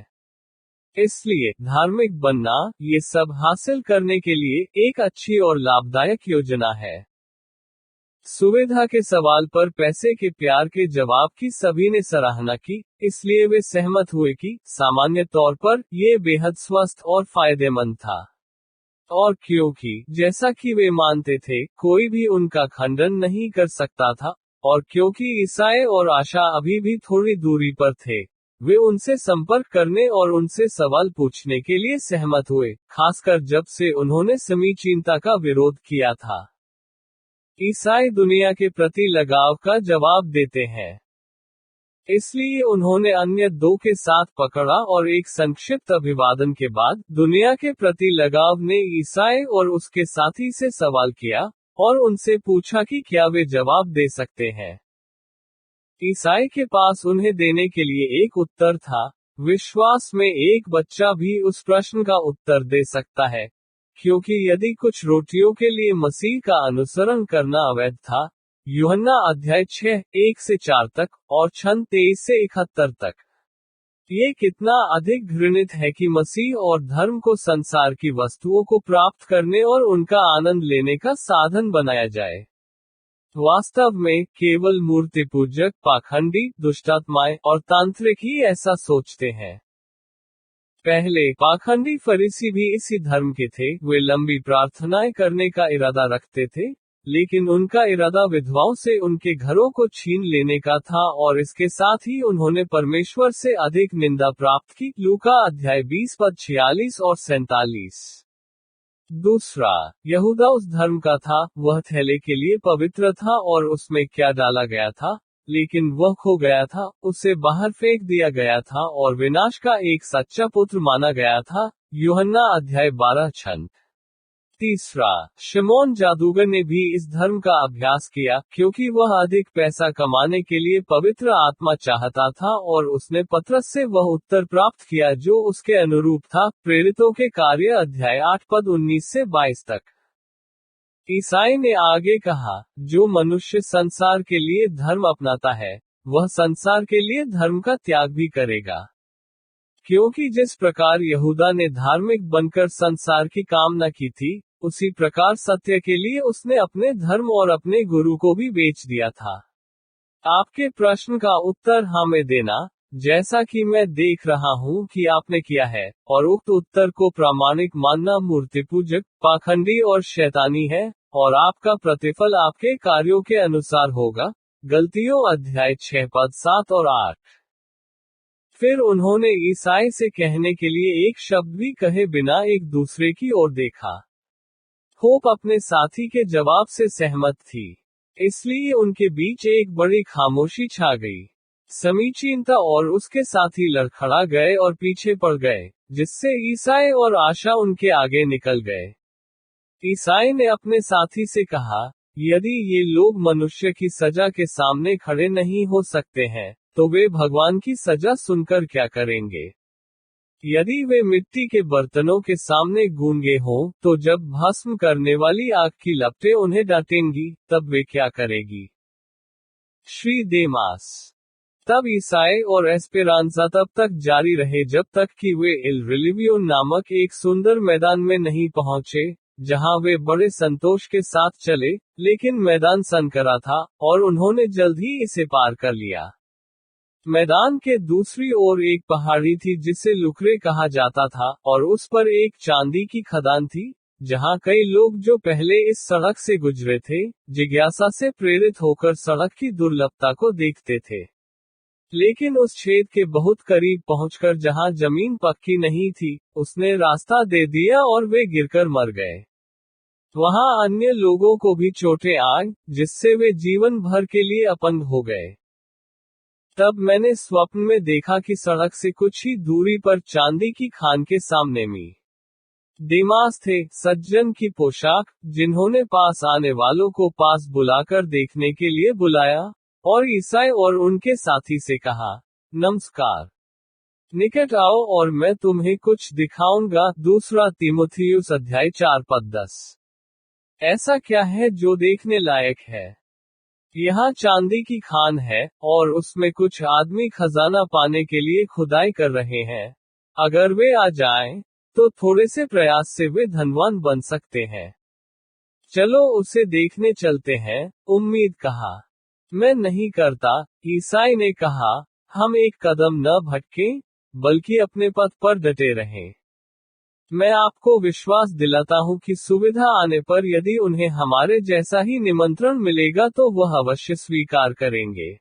इसलिए, धार्मिक बनना, ये सब हासिल करने के लिए, एक अच्छी और लाभदायक योजना है। सुविधा के सवाल पर पैसे के प्यार के जवाब की सभी ने सराहना की, इसलिए वे सहमत हुए कि, सामान्य तौर पर, ये बेहद स्वस्थ और फायदेमंद था। और क्योंकि, जैसा कि वे मानते थे, कोई भी उनका खंडन नहीं कर सकता था, और क्योंकि ईसाई और आशा अभी भी थोड़ी दूरी पर थे, वे उनसे संपर्क करने और उनसे सवाल पूछने के लिए सहमत हुए, खासकर जब से उन्होंने समीचीनता का विरोध किया था। ईसाई दुनिया के प्रति लगाव का जवाब देते हैं, इसलिए उन्होंने अन्य दो के साथ पकड़ा और एक संक्षिप्त अभिवादन के बाद, दुनिया के प्रति लगाव ने ईसाई और उसके साथी से सवाल किया, और उनसे पूछा कि क्या वे जवाब दे सकते हैं। ईसाई के पास उन्हें देने के लिए एक उत्तर था, विश्वास में एक बच्चा भी उस प्रश्न का उत्तर दे सकता है, क्योंकि यदि कुछ रोटियों के लिए मसीह का अनुसरण करना अवैध था, यूहन्ना अध्याय 6, 1-4 तक, और छंद 23-71 तक, ये कितना अधिक घृणित है कि मसीह और धर्म को संसार की वस्तुओं को प्राप्त करने और उनका आनंद लेने का साधन बनाया जाए। वास्तव में, केवल मूर्ति पूजक, पाखंडी, दुष्टात्माएं और तांत्रिक ही ऐसा सोचते हैं। पहले, पाखंडी फरीसी भी इसी धर्म के थे, वे लंबी प्रार्थनाएं करने का इरादा रखते थे, लेकिन उनका इरादा विधवाओं से उनके घरों को छीन लेने का था और इसके साथ ही उन्होंने परमेश्वर से अधिक निंदा प्राप्त की। लूका अध्याय 20 पद 46 और 47। दूसरा, यहूदा उस धर्म का था, वह थैले के लिए पवित्र था और उसमें क्या डाला गया था, लेकिन वह खो गया था, उसे बाहर फेंक दिया गया था और विनाश का एक सच्चा पुत्र माना गया था। यूहन्ना अध्याय 12 छंद। तीसरा, शिमोन जादूगर ने भी इस धर्म का अभ्यास किया, क्योंकि वह अधिक पैसा कमाने के लिए पवित्र आत्मा चाहता था और उसने पतरस से वह उत्तर प्राप्त किया जो उसके अनुरूप था। प्रेरितों के कार्य अध्याय 8 पद 19 से 22 तक। ईसाई ने आगे कहा, जो मनुष्य संसार के लिए धर्म अपनाता है, वह संसार के लिए धर्म का त्याग भी करेगा। क्योंकि जिस प्रकार यहूदा ने धार्मिक बनकर संसार की कामना की थी, उसी प्रकार सत्य के लिए उसने अपने धर्म और अपने गुरु को भी बेच दिया था। आपके प्रश्न का उत्तर हमें देना, जैसा कि मैं देख रहा हूं कि आपने किया है, और उक्त उत्तर को प्रामाणिक मानना मूर्तिपूजक, पाखंडी और शैतानी है, और आपका प्रतिफल आपके कार्यों के अनुसार होगा। गलतियों अध्याय 6 पद 7 और 8। फिर उन्होंने ईसाई से कहने के लिए एक शब्द भी कहे बिना एक दूसरे की ओर देखा। होप अपने साथी के जवाब से सहमत थी, इसलिए उनके बीच एक बड़ी खामोशी छा गई। समीचीनता और उसके साथी लड़खड़ा गए और पीछे पड़ गए, जिससे ईसाई और आशा उनके आगे निकल गए। ईसाई ने अपने साथी से कहा, यदि ये लोग मनुष्य की सजा के सामने खड़े नहीं हो सकते हैं, तो वे भगवान की सजा सुनकर क्या करेंगे? यदि वे मिट्टी के बर्तनों के सामने गूंगे हों, तो जब भस्म करने वाली आग की लपटें उन्हें डांटेंगी, तब वे क्या करेगी? श्री देमास। तब ईसाई और एस्पेरांसा तब तक जारी रहे जब तक कि वे इल रिलिवियो नामक एक सुंदर मैदान में नहीं पहुंचे, जहां वे बड़े संतोष के साथ चले, लेकिन मैदान सनकरा था, और उन्होंने जल्द ही इसे पार कर लिया। मैदान के दूसरी ओर एक पहाड़ी थी जिसे लुकरे कहा जाता था, और उस पर एक चांदी की खदान थी, जहां कई लोग जो पहले इस सड़क से गुजरे थे, जिज्ञासा से प्रेरित होकर सड़क की दुर्लभता को देखते थे। लेकिन उस छेद के बहुत करीब पहुंचकर जहां जमीन पक्की नहीं थी, उसने रास्ता दे दिया और वे गिरकर मर गए। वहां अन्य लोगों को भी चोटें आईं, जिससे वे जीवन भर के लिए अपंग हो गए। तब मैंने स्वप्न में देखा कि सड़क से कुछ ही दूरी पर चांदी की खान के सामने में देमास थे, सज्जन की पोशाक, जिन्होंने पास आने वालों को पास बुलाकर देखने के लिए बुलाया, और ईसाई और उनके साथी से कहा, नमस्कार, निकट आओ और मैं तुम्हें कुछ दिखाऊंगा। दूसरा तीमुथियुस अध्याय 4 पद 10। ऐसा क्या है जो देखने लायक है? यहाँ चांदी की खान है, और उसमें कुछ आदमी खजाना पाने के लिए खुदाई कर रहे हैं। अगर वे आ जाएं, तो थोड़े से प्रयास से वे धनवान बन सकते हैं। चलो उसे देखने चलते हैं, उम्मीद कहा। मैं नहीं करता, ईसाई ने कहा, हम एक कदम न भटकें, बल्कि अपने पथ पर डटे रहें। मैं आपको विश्वास दिलाता हूं कि सुविधा आने पर यदि उन्हें हमारे जैसा ही निमंत्रण मिलेगा तो वह अवश्य स्वीकार करेंगे।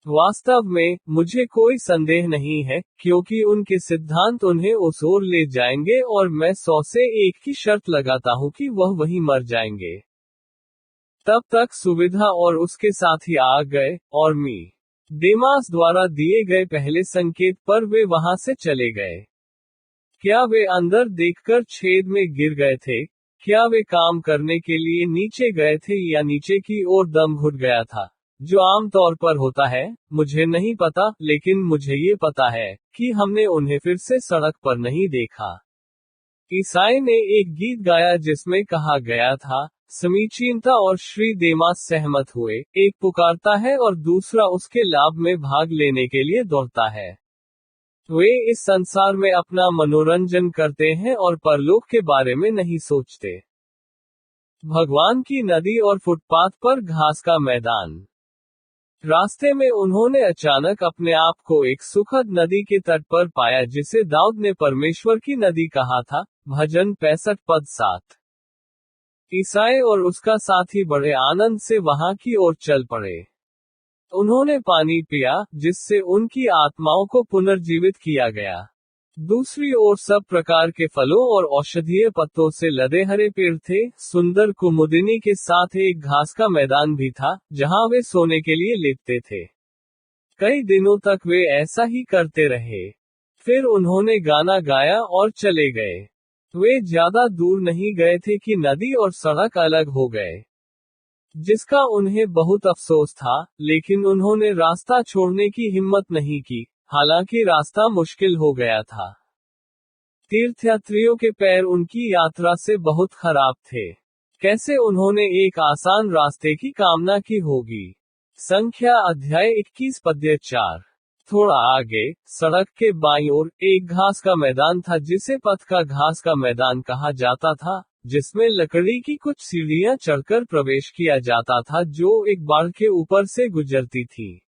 वास्तव में, मुझे कोई संदेह नहीं है, क्योंकि उनके सिद्धांत उन्हें उस ओर ले जाएंगे और मैं 100 से 1 की शर्त लगाता हूं कि वह वहीं मर जाएंगे। तब तक सुविधा और उसके साथी आ गए, और देमास द्वारा दिए गए पहले संकेत पर वे वहां से चले गए। क्या वे अंदर देखकर छेद में गिर गए थे? क्या वे काम करने के लिए नीचे गए थे या नीचे की ओर दम घुट गया था, जो आमतौर पर होता है? मुझे नहीं पता, लेकिन मुझे ये पता है कि हमने उन्हें फिर से सड़क पर नहीं देखा। ईसाई ने एक गीत गाया जिसमें कहा गया था, समीचीनता और श्री देमास सहमत हुए, एक पुकारता है और दूसरा उसके लाभ में भाग लेने के लिए दौड़ता है। वे इस संसार में अपना मनोरंजन करते हैं और परलोक के बारे में नहीं सोचते। भगवान की नदी और फुटपाथ पर घास का मैदान। रास्ते में उन्होंने अचानक अपने आप को एक सुखद नदी के तट पर पाया जिसे दाऊद ने परमेश्वर की नदी कहा था। भजन 65 पद 7। ईसाई और उसका साथी बड़े आनंद से वहां की ओर चल पड़े। उन्होंने पानी पिया, जिससे उनकी आत्माओं को पुनर्जीवित किया गया। दूसरी ओर सब प्रकार के फलों और औषधीय पत्तों से लदे हरे पेड़ थे। सुंदर कुमुदिनी के साथ एक घास का मैदान भी था, जहां वे सोने के लिए लेटते थे। कई दिनों तक वे ऐसा ही करते रहे। फिर उन्होंने गाना गाया और चले गए। वे ज्यादा दूर नहीं गए थे कि नदी और सड़क अलग हो गए, जिसका उन्हें बहुत अफसोस था, लेकिन उन्होंने रास्ता छोड़ने की हिम्मत नहीं की, हालांकि रास्ता मुश्किल हो गया था। तीर्थयात्रियों के पैर उनकी यात्रा से बहुत खराब थे। कैसे उन्होंने एक आसान रास्ते की कामना की होगी। संख्या अध्याय 21 पद्य 4। थोड़ा आगे, सड़क के बाईं ओर, एक घास का मैदान था जिसे पथ का घास का मैदान कहा जाता था, जिसमें लकड़ी की कुछ सीढ़ियां चढ़कर प्रवेश किया जाता था जो एक बाढ़ के ऊपर से गुजरती थी।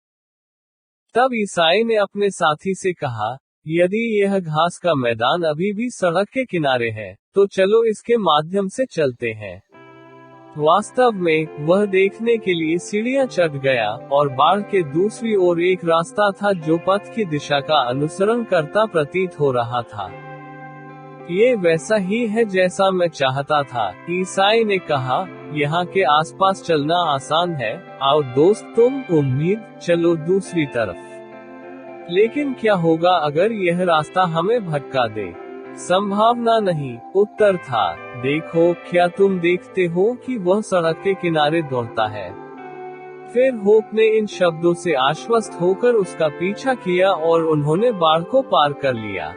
तब ईसाई ने अपने साथी से कहा, यदि यह घास का मैदान अभी भी सड़क के किनारे है, तो चलो इसके माध्यम से चलते हैं। वास्तव में, वह देखने के लिए सीढ़ियां चढ़ गया, और बाढ़ के दूसरी ओर एक रास्ता था जो पथ की दिशा का अनुसरण करता प्रतीत हो रहा था। ये वैसा ही है जैसा मैं चाहता था, ईसाई ने कहा। यहाँ के आसपास चलना आसान है, आओ दोस्त तुम उम्मीद, चलो दूसरी तरफ। लेकिन क्या होगा अगर यह रास्ता हमें भटका दे? संभावना नहीं, उत्तर था। देखो, क्या तुम देखते हो कि वह सड़क के किनारे दौड़ता है? फिर होप ने इन शब्दों से आश्वस्त होकर उसका पीछा किया और उन्होंने बाढ़ को पार कर लिया।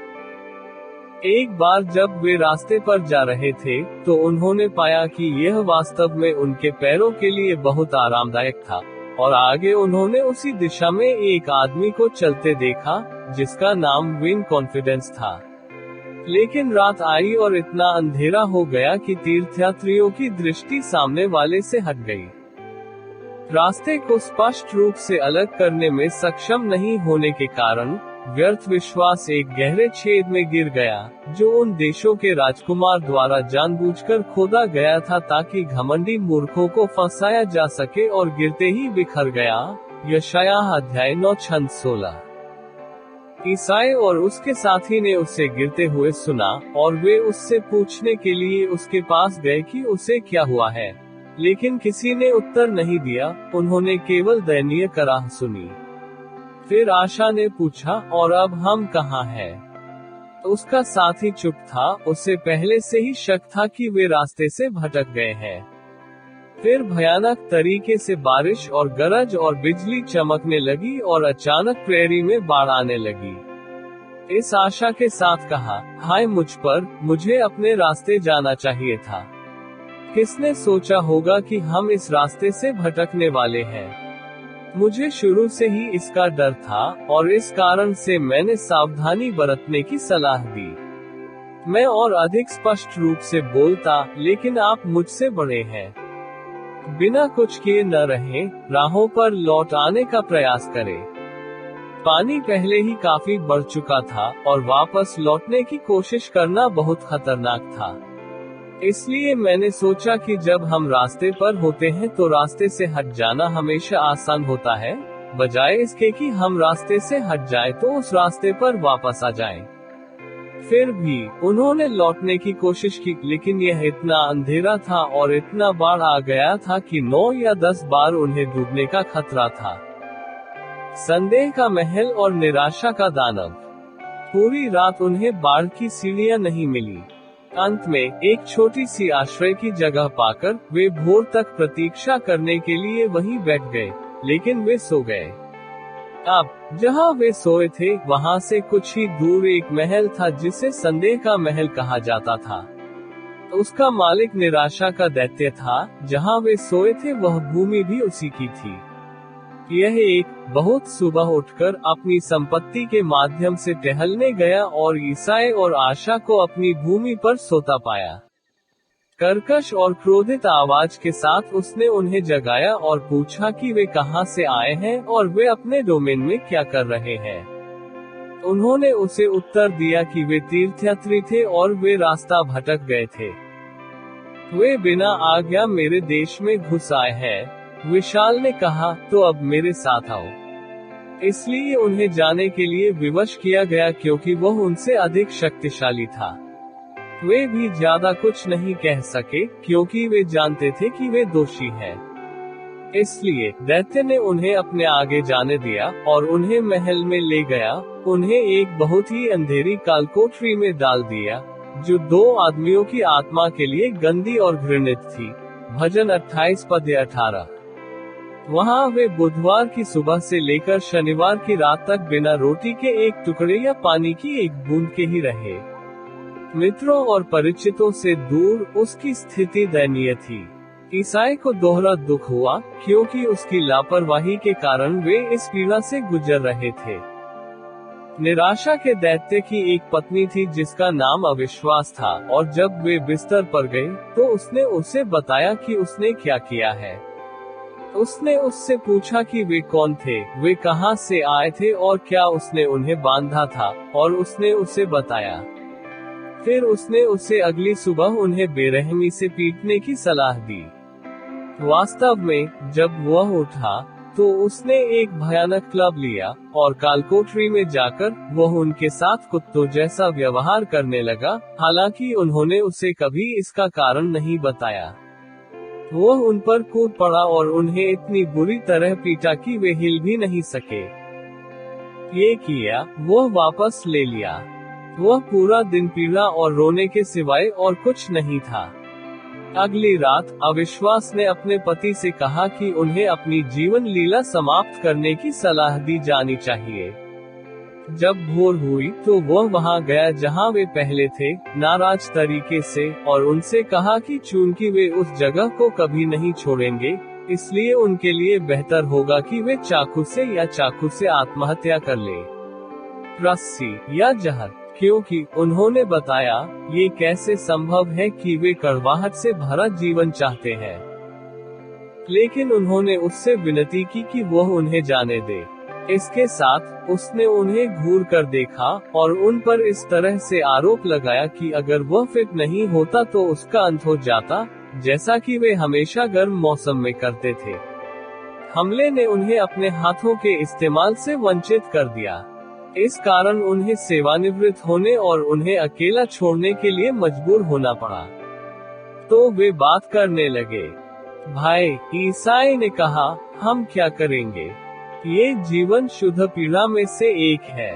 एक बार जब वे रास्ते पर जा रहे थे, तो उन्होंने पाया कि यह वास्तव में उनके पैरों के लिए बहुत आरामदायक था, और आगे उन्होंने उसी दिशा में एक आदमी को चलते देखा, जिसका नाम विन कॉन्फिडेंस था। लेकिन रात आई और इतना अंधेरा हो गया कि तीर्थयात्रियों की दृष्टि सामने वाले से हट गई। रास्ते को स्पष्ट रूप से अलग करने में सक्षम नहीं होने के कारण, व्यर्थ विश्वास एक गहरे छेद में गिर गया, जो उन देशों के राजकुमार द्वारा जानबूझकर खोदा गया था ताकि घमंडी मूर्खों को फंसाया जा सके, और गिरते ही बिखर गया। यशायाह अध्याय 9 छंद 16। ईसाई और उसके साथी ने उसे गिरते हुए सुना, और वे उससे पूछने के लिए उसके पास गए कि उसे क्या हुआ है, लेकिन किसी ने उत्तर नहीं दिया। उन्होंने केवल दयनीय कराह सुनी। फिर आशा ने पूछा, और अब हम कहाँ हैं? उसका साथी चुप था, उसे पहले से ही शक था कि वे रास्ते से भटक गए हैं। फिर भयानक तरीके से बारिश और गरज और बिजली चमकने लगी और अचानक प्रेरी में बाढ़ आने लगी। इस आशा के साथ कहा, हाय मुझ पर, मुझे अपने रास्ते जाना चाहिए था। किसने सोचा होगा कि हम इस रास्ते से भटकने वाले हैं? मुझे शुरू से ही इसका डर था, और इस कारण से मैंने सावधानी बरतने की सलाह दी। मैं और अधिक स्पष्ट रूप से बोलता, लेकिन आप मुझसे बड़े हैं। बिना कुछ किए न रहें, राहों पर लौट आने का प्रयास करें। पानी पहले ही काफी बढ़ चुका था, और वापस लौटने की कोशिश करना बहुत खतरनाक था। इसलिए मैंने सोचा कि जब हम रास्ते पर होते हैं तो रास्ते से हट जाना हमेशा आसान होता है, बजाय इसके कि हम रास्ते से हट जाएं तो उस रास्ते पर वापस आ जाएं। फिर भी उन्होंने लौटने की कोशिश की, लेकिन यह इतना अंधेरा था और इतना बाढ़ आ गया था कि 9 या 10 बार उन्हें डूबने का खतरा था। संदेह का महल और निराशा का दानव। पूरी रात उन्हें बाढ़ की सीढ़ियां नहीं मिली। अंत में, एक छोटी सी आश्रय की जगह पाकर, वे भोर तक प्रतीक्षा करने के लिए वहीं बैठ गए, लेकिन वे सो गए। अब, जहां वे सोए थे, वहां से कुछ ही दूर एक महल था जिसे संदेह का महल कहा जाता था। उसका मालिक निराशा का दैत्य था। जहां वे सोए थे वह भूमि भी उसी की थी। यह एक बहुत सुबह उठकर अपनी संपत्ति के माध्यम से टहलने गया और ईसाई और आशा को अपनी भूमि पर सोता पाया। कर्कश और क्रोधित आवाज के साथ उसने उन्हें जगाया और पूछा कि वे कहां से आए हैं और वे अपने डोमेन में क्या कर रहे हैं। उन्होंने उसे उत्तर दिया कि वे तीर्थयात्री थे और वे रास्ता भटक गए थे। वे बिना आज्ञा मेरे देश में घुस आए हैं। विशाल ने कहा, तो अब मेरे साथ आओ। इसलिए उन्हें जाने के लिए विवश किया गया क्योंकि वह उनसे अधिक शक्तिशाली था। वे भी ज्यादा कुछ नहीं कह सके क्योंकि वे जानते थे कि वे दोषी हैं। इसलिए दैत्य ने उन्हें अपने आगे जाने दिया और उन्हें महल में ले गया। उन्हें एक बहुत ही अंधेरी कालकोठरी में डाल दिया, जो 2 आदमियों की आत्मा के लिए गंदी और घृणित थी। भजन 28 पद 18। वहाँ वे बुधवार की सुबह से लेकर शनिवार की रात तक बिना रोटी के एक टुकड़े या पानी की एक बूंद के ही रहे। मित्रों और परिचितों से दूर उसकी स्थिति दयनीय थी। ईसाई को दोहरा दुख हुआ क्योंकि उसकी लापरवाही के कारण वे इस पीड़ा से गुजर रहे थे। निराशा के दैत्य की एक पत्नी थी जिसका नाम अविश्वास था, और जब वे बिस्तर पर गए तो उसने उसे बताया कि उसने क्या किया है। उसने उससे पूछा कि वे कौन थे, वे कहां से आए थे और क्या उसने उन्हें बांधा था, और उसने उसे बताया। फिर उसने उसे अगली सुबह उन्हें बेरहमी से पीटने की सलाह दी। वास्तव में जब वह उठा तो उसने एक भयानक क्लब लिया और कालकोठरी में जाकर वह उनके साथ कुत्तों जैसा व्यवहार करने लगा, हालांकि उन्होंने उसे कभी इसका कारण नहीं बताया। वह उन पर कूद पड़ा और उन्हें इतनी बुरी तरह पीटा कि वे हिल भी नहीं सके। ये किया, वह वापस ले लिया। वह पूरा दिन पीड़ा और रोने के सिवाय और कुछ नहीं था। अगली रात अविश्वास ने अपने पति से कहा कि उन्हें अपनी जीवन लीला समाप्त करने की सलाह दी जानी चाहिए। जब भोर हुई तो वह वहां गया जहां वे पहले थे, नाराज तरीके से, और उनसे कहा कि चूंकि वे उस जगह को कभी नहीं छोड़ेंगे, इसलिए उनके लिए बेहतर होगा कि वे चाकू से आत्महत्या कर ले, रस्सी या जहर। क्योंकि उन्होंने बताया, ये कैसे संभव है कि वे कड़वाहट से भरा जीवन चाहते हैं। लेकिन उन्होंने उससे विनती की कि वह उन्हें जाने दे। इसके साथ उसने उन्हें घूर कर देखा और उन पर इस तरह से आरोप लगाया कि अगर वह फिट नहीं होता तो उसका अंत हो जाता, जैसा कि वे हमेशा गर्म मौसम में करते थे। हमले ने उन्हें अपने हाथों के इस्तेमाल से वंचित कर दिया। इस कारण उन्हें सेवानिवृत्त होने और उन्हें अकेला छोड़ने के लिए मजबूर होना पड़ा। तो वे बात करने लगे। भाई, ईसाई ने कहा, हम क्या करेंगे? ये जीवन शुद्ध पीड़ा में से एक है।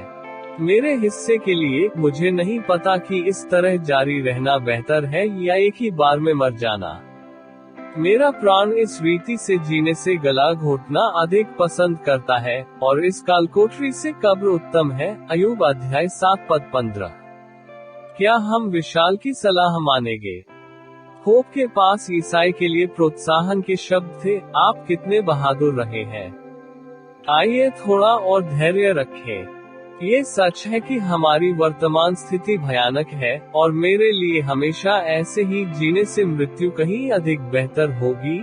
मेरे हिस्से के लिए मुझे नहीं पता कि इस तरह जारी रहना बेहतर है या एक ही बार में मर जाना। मेरा प्राण इस रीति से जीने से गला घोटना अधिक पसंद करता है, और इस कालकोठरी से कब्र उत्तम है। अय्यूब अध्याय 7 पद 15। क्या हम विशाल की सलाह मानेंगे? होप के पास ईसाई के लिए प्रोत्साहन के शब्द थे, आप कितने बहादुर रहे हैं। आइए थोड़ा और धैर्य रखें। ये सच है कि हमारी वर्तमान स्थिति भयानक है, और मेरे लिए हमेशा ऐसे ही जीने से मृत्यु कहीं अधिक बेहतर होगी।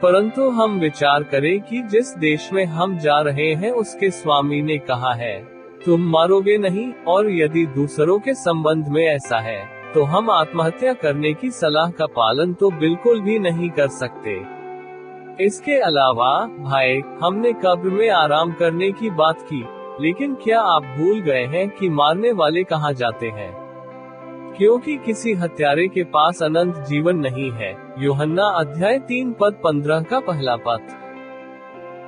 परंतु हम विचार करें कि जिस देश में हम जा रहे हैं उसके स्वामी ने कहा है, तुम मारोगे नहीं, और यदि दूसरों के संबंध में ऐसा है तो हम आत्महत्या करने की सलाह का पालन तो बिल्कुल भी नहीं कर सकते। इसके अलावा भाई, हमने कब्र में आराम करने की बात की, लेकिन क्या आप भूल गए हैं कि मारने वाले कहाँ जाते हैं? क्योंकि किसी हत्यारे के पास अनंत जीवन नहीं है। यूहन्ना अध्याय 3 पद 15 का पहला पद।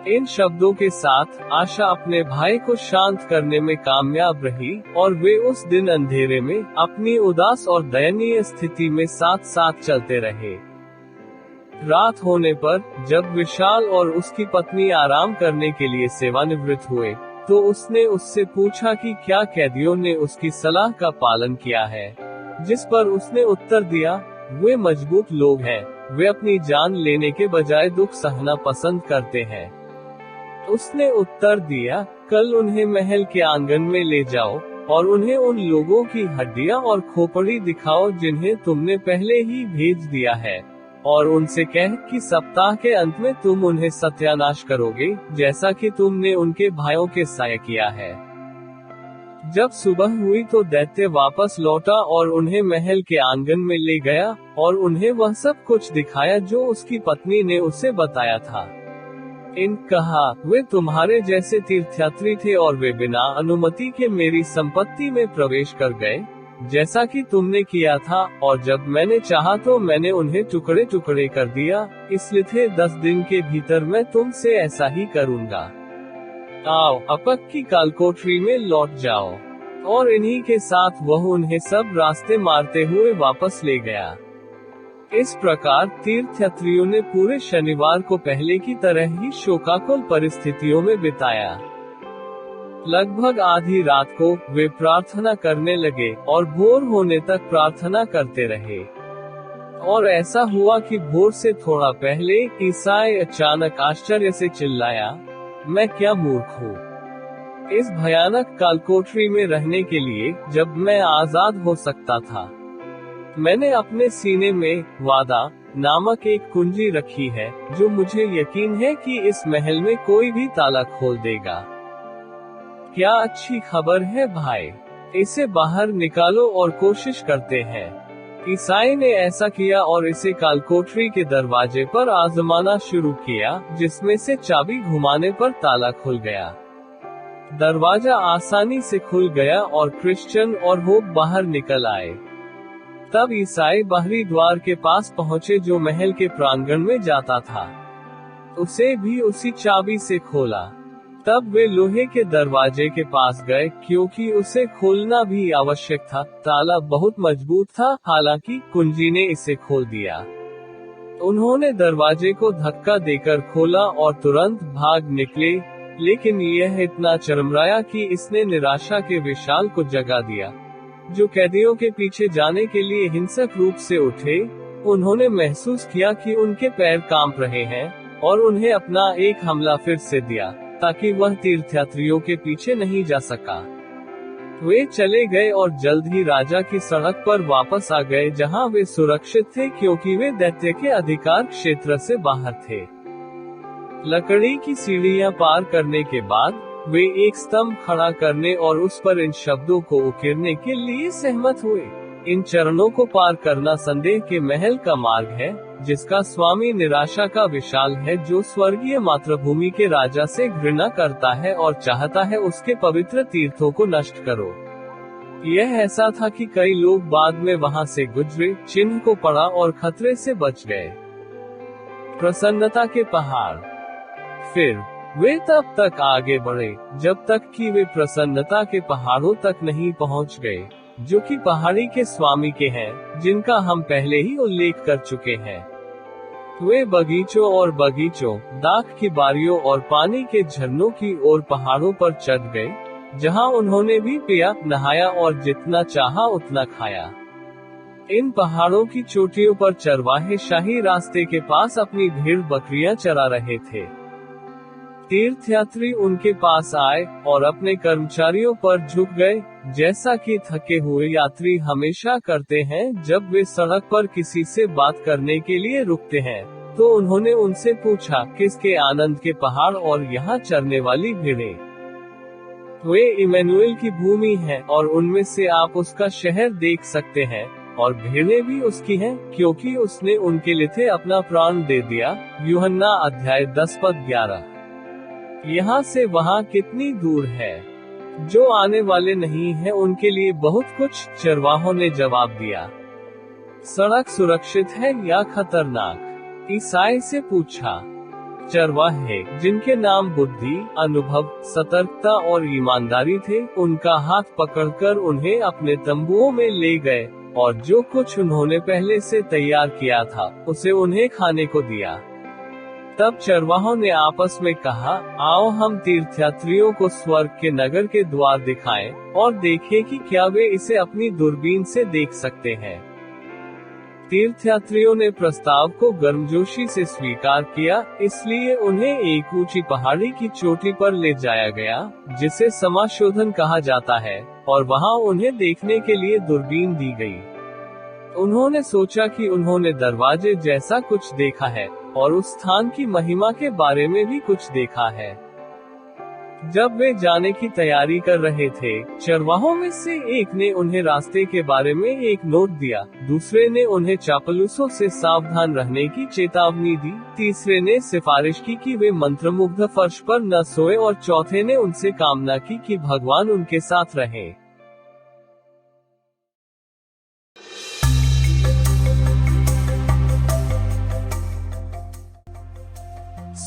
इन शब्दों के साथ आशा अपने भाई को शांत करने में कामयाब रही, और वे उस दिन अंधेरे में अपनी उदास और दयनीय स्थिति में साथ साथ चलते रहे। रात होने पर जब विशाल और उसकी पत्नी आराम करने के लिए सेवानिवृत्त हुए, तो उसने उससे पूछा कि क्या कैदियों ने उसकी सलाह का पालन किया है, जिस पर उसने उत्तर दिया, वे मजबूत लोग हैं, वे अपनी जान लेने के बजाय दुख सहना पसंद करते हैं। उसने उत्तर दिया, कल उन्हें महल के आंगन में ले जाओ और उन्हें उन लोगों की हड्डियां और खोपड़ी दिखाओ जिन्हें तुमने पहले ही भेज दिया है, और उनसे कह कि सप्ताह के अंत में तुम उन्हें सत्यानाश करोगे, जैसा कि तुमने उनके भाइयों के साथ किया है। जब सुबह हुई तो दैत्य वापस लौटा और उन्हें महल के आंगन में ले गया और उन्हें वह सब कुछ दिखाया जो उसकी पत्नी ने उसे बताया था। इन कहा, वे तुम्हारे जैसे तीर्थयात्री थे और वे बिना अनुमति के मेरी संपत्ति में प्रवेश कर गए, जैसा कि तुमने किया था, और जब मैंने चाहा तो मैंने उन्हें टुकड़े टुकड़े कर दिया, इसलिए 10 दिन के भीतर मैं तुमसे ऐसा ही करूँगा। आओ, अपक की कालकोठरी में लौट जाओ। और इन्हीं के साथ वह उन्हें सब रास्ते मारते हुए वापस ले गया। इस प्रकार तीर्थयात्रियों ने पूरे शनिवार को पहले की तरह ही शोकाकुल परिस्थितियों में बिताया। लगभग आधी रात को वे प्रार्थना करने लगे और भोर होने तक प्रार्थना करते रहे। और ऐसा हुआ कि भोर से थोड़ा पहले ईसाई अचानक आश्चर्य से चिल्लाया, मैं क्या मूर्ख हूँ। इस भयानक कालकोठरी में रहने के लिए जब मैं आजाद हो सकता था। मैंने अपने सीने में वादा नामक एक कुंजी रखी है, जो मुझे यकीन है कि इस महल में कोई भी ताला खोल देगा। क्या अच्छी खबर है भाई, इसे बाहर निकालो और कोशिश करते हैं। ईसाई ने ऐसा किया और इसे कालकोठरी के दरवाजे पर आजमाना शुरू किया, जिसमें से चाबी घुमाने पर ताला खुल गया। दरवाजा आसानी से खुल गया और क्रिश्चियन और होप बाहर निकल आए। तब ईसाई बाहरी द्वार के पास पहुंचे जो महल के प्रांगण में जाता था। उसे भी उसी चाबी से खोला। तब वे लोहे के दरवाजे के पास गए, क्योंकि उसे खोलना भी आवश्यक था। ताला बहुत मजबूत था, हालांकि कुंजी ने इसे खोल दिया। उन्होंने दरवाजे को धक्का देकर खोला और तुरंत भाग निकले, लेकिन यह इतना चरमराया कि इसने निराशा के विशाल को जगा दिया, जो कैदियों के पीछे जाने के लिए हिंसक रूप से उठे। उन्होंने महसूस किया कि उनके पैर कांप रहे हैं और उन्हें अपना एक हमला फिर से दिया, ताकि वह तीर्थयात्रियों के पीछे नहीं जा सका। वे चले गए और जल्द ही राजा की सड़क पर वापस आ गए, जहां वे सुरक्षित थे क्योंकि वे दैत्य के अधिकार क्षेत्र से बाहर थे। लकड़ी की सीढ़ियां पार करने के बाद वे एक स्तंभ खड़ा करने और उस पर इन शब्दों को उकेरने के लिए सहमत हुए, इन चरणों को पार करना संदेह के महल का मार्ग है, जिसका स्वामी निराशा का विशाल है, जो स्वर्गीय मातृभूमि के राजा से घृणा करता है और चाहता है उसके पवित्र तीर्थों को नष्ट करो। यह ऐसा था कि कई लोग बाद में वहां से गुजरे, चिन्ह को पढ़ा और खतरे से बच गए। प्रसन्नता के पहाड़। फिर वे तब तक आगे बढ़े जब तक कि वे प्रसन्नता के पहाड़ों तक नहीं पहुंच गए, जो कि पहाड़ी के स्वामी के हैं, जिनका हम पहले ही उल्लेख कर चुके हैं। वे बगीचों और बगीचों, दाख की बारियों और पानी के झरनों की ओर पहाड़ों पर चढ़ गए, जहां उन्होंने भी पिया, नहाया और जितना चाहा उतना खाया। इन पहाड़ों की चोटियों पर चरवाहे शाही रास्ते के पास अपनी भेड़ बकरियां चरा रहे थे। तीर्थयात्री उनके पास आए और अपने कर्मचारियों पर झुक गए, जैसा कि थके हुए यात्री हमेशा करते हैं जब वे सड़क पर किसी से बात करने के लिए रुकते हैं। तो उन्होंने उनसे पूछा, किसके आनंद के पहाड़ और यहाँ चरने वाली भेड़ें? वे इमैनुएल की भूमि है और उनमें से आप उसका शहर देख सकते हैं, और भेड़ें भी उसकी हैं, क्योंकि उसने उनके लिए अपना प्राण दे दिया। यूहन्ना अध्याय 10:11। यहाँ से वहाँ कितनी दूर है? जो आने वाले नहीं है उनके लिए बहुत कुछ, चरवाहों ने जवाब दिया। सड़क सुरक्षित है या खतरनाक? ईसाई से पूछा। चरवाहे, जिनके नाम बुद्धि, अनुभव, सतर्कता और ईमानदारी थे, उनका हाथ पकड़कर उन्हें अपने तंबुओं में ले गए और जो कुछ उन्होंने पहले से तैयार किया था उसे उन्हें खाने को दिया। तब चरवाहों ने आपस में कहा, आओ हम तीर्थयात्रियों को स्वर्ग के नगर के द्वार दिखाएं और देखें कि क्या वे इसे अपनी दूरबीन से देख सकते हैं। तीर्थयात्रियों ने प्रस्ताव को गर्मजोशी से स्वीकार किया, इसलिए उन्हें एक ऊंची पहाड़ी की चोटी पर ले जाया गया, जिसे समाशोधन कहा जाता है, और वहां उन्हें देखने के लिए दूरबीन दी गई। उन्होंने सोचा कि उन्होंने दरवाजे जैसा कुछ देखा है और उस स्थान की महिमा के बारे में भी कुछ देखा है। जब वे जाने की तैयारी कर रहे थे, चरवाहों में से एक ने उन्हें रास्ते के बारे में एक नोट दिया, दूसरे ने उन्हें चापलूसों से सावधान रहने की चेतावनी दी, तीसरे ने सिफारिश की कि वे मंत्रमुग्ध फर्श पर न सोए और चौथे ने उनसे कामना की कि भगवान उनके साथ रहें।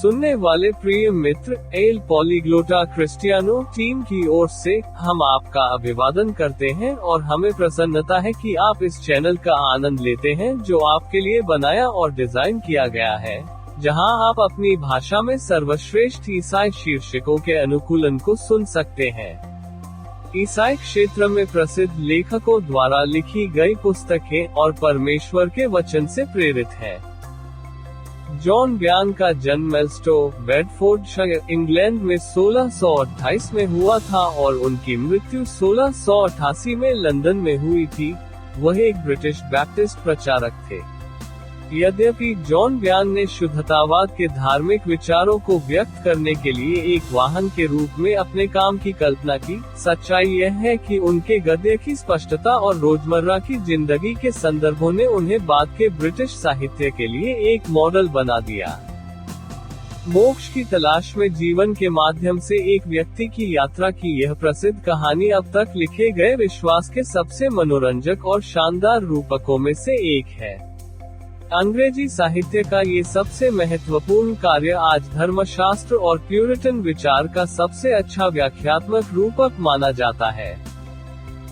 सुनने वाले प्रिय मित्र, एल पॉलीग्लोटा क्रिस्टियानो टीम की ओर से हम आपका अभिवादन करते हैं और हमें प्रसन्नता है कि आप इस चैनल का आनंद लेते हैं जो आपके लिए बनाया और डिजाइन किया गया है, जहां आप अपनी भाषा में सर्वश्रेष्ठ ईसाई शीर्षकों के अनुकूलन को सुन सकते हैं। ईसाई क्षेत्र में प्रसिद्ध लेखकों द्वारा लिखी गई पुस्तकें और परमेश्वर के वचन से प्रेरित है। जॉन ब्यान का जन्म मेलस्टो, बेडफोर्डशायर, इंग्लैंड में 1628 में हुआ था और उनकी मृत्यु 1688 में लंदन में हुई थी। वह एक ब्रिटिश बैप्टिस्ट प्रचारक थे। यद्यपि जॉन ब्यान ने शुद्धतावाद के धार्मिक विचारों को व्यक्त करने के लिए एक वाहन के रूप में अपने काम की कल्पना की, सच्चाई यह है कि उनके गद्य की स्पष्टता और रोजमर्रा की जिंदगी के संदर्भों ने उन्हें बाद के ब्रिटिश साहित्य के लिए एक मॉडल बना दिया। मोक्ष की तलाश में जीवन के माध्यम से एक व्यक्ति की यात्रा की यह प्रसिद्ध कहानी अब तक लिखे गए विश्वास के सबसे मनोरंजक और शानदार रूपकों में से एक है। अंग्रेजी साहित्य का ये सबसे महत्वपूर्ण कार्य आज धर्मशास्त्र और प्यूरिटन विचार का सबसे अच्छा व्याख्यात्मक रूपक माना जाता है।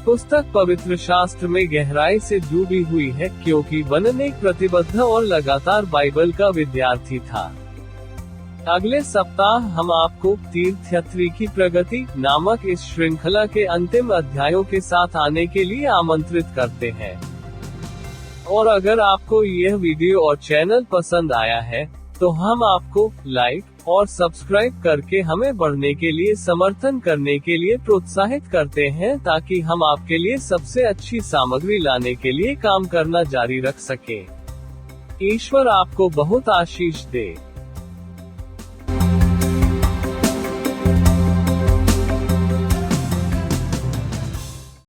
पुस्तक पवित्र शास्त्र में गहराई से डूबी हुई है क्योंकि बनन एक प्रतिबद्ध और लगातार बाइबल का विद्यार्थी था। अगले सप्ताह हम आपको तीर्थयात्री की प्रगति नामक इस श्रृंखला के अंतिम अध्यायों के साथ आने के लिए आमंत्रित करते हैं। और अगर आपको यह वीडियो और चैनल पसंद आया है, तो हम आपको लाइक और सब्सक्राइब करके हमें बढ़ने के लिए समर्थन करने के लिए प्रोत्साहित करते हैं ताकि हम आपके लिए सबसे अच्छी सामग्री लाने के लिए काम करना जारी रख सके। ईश्वर आपको बहुत आशीष दे।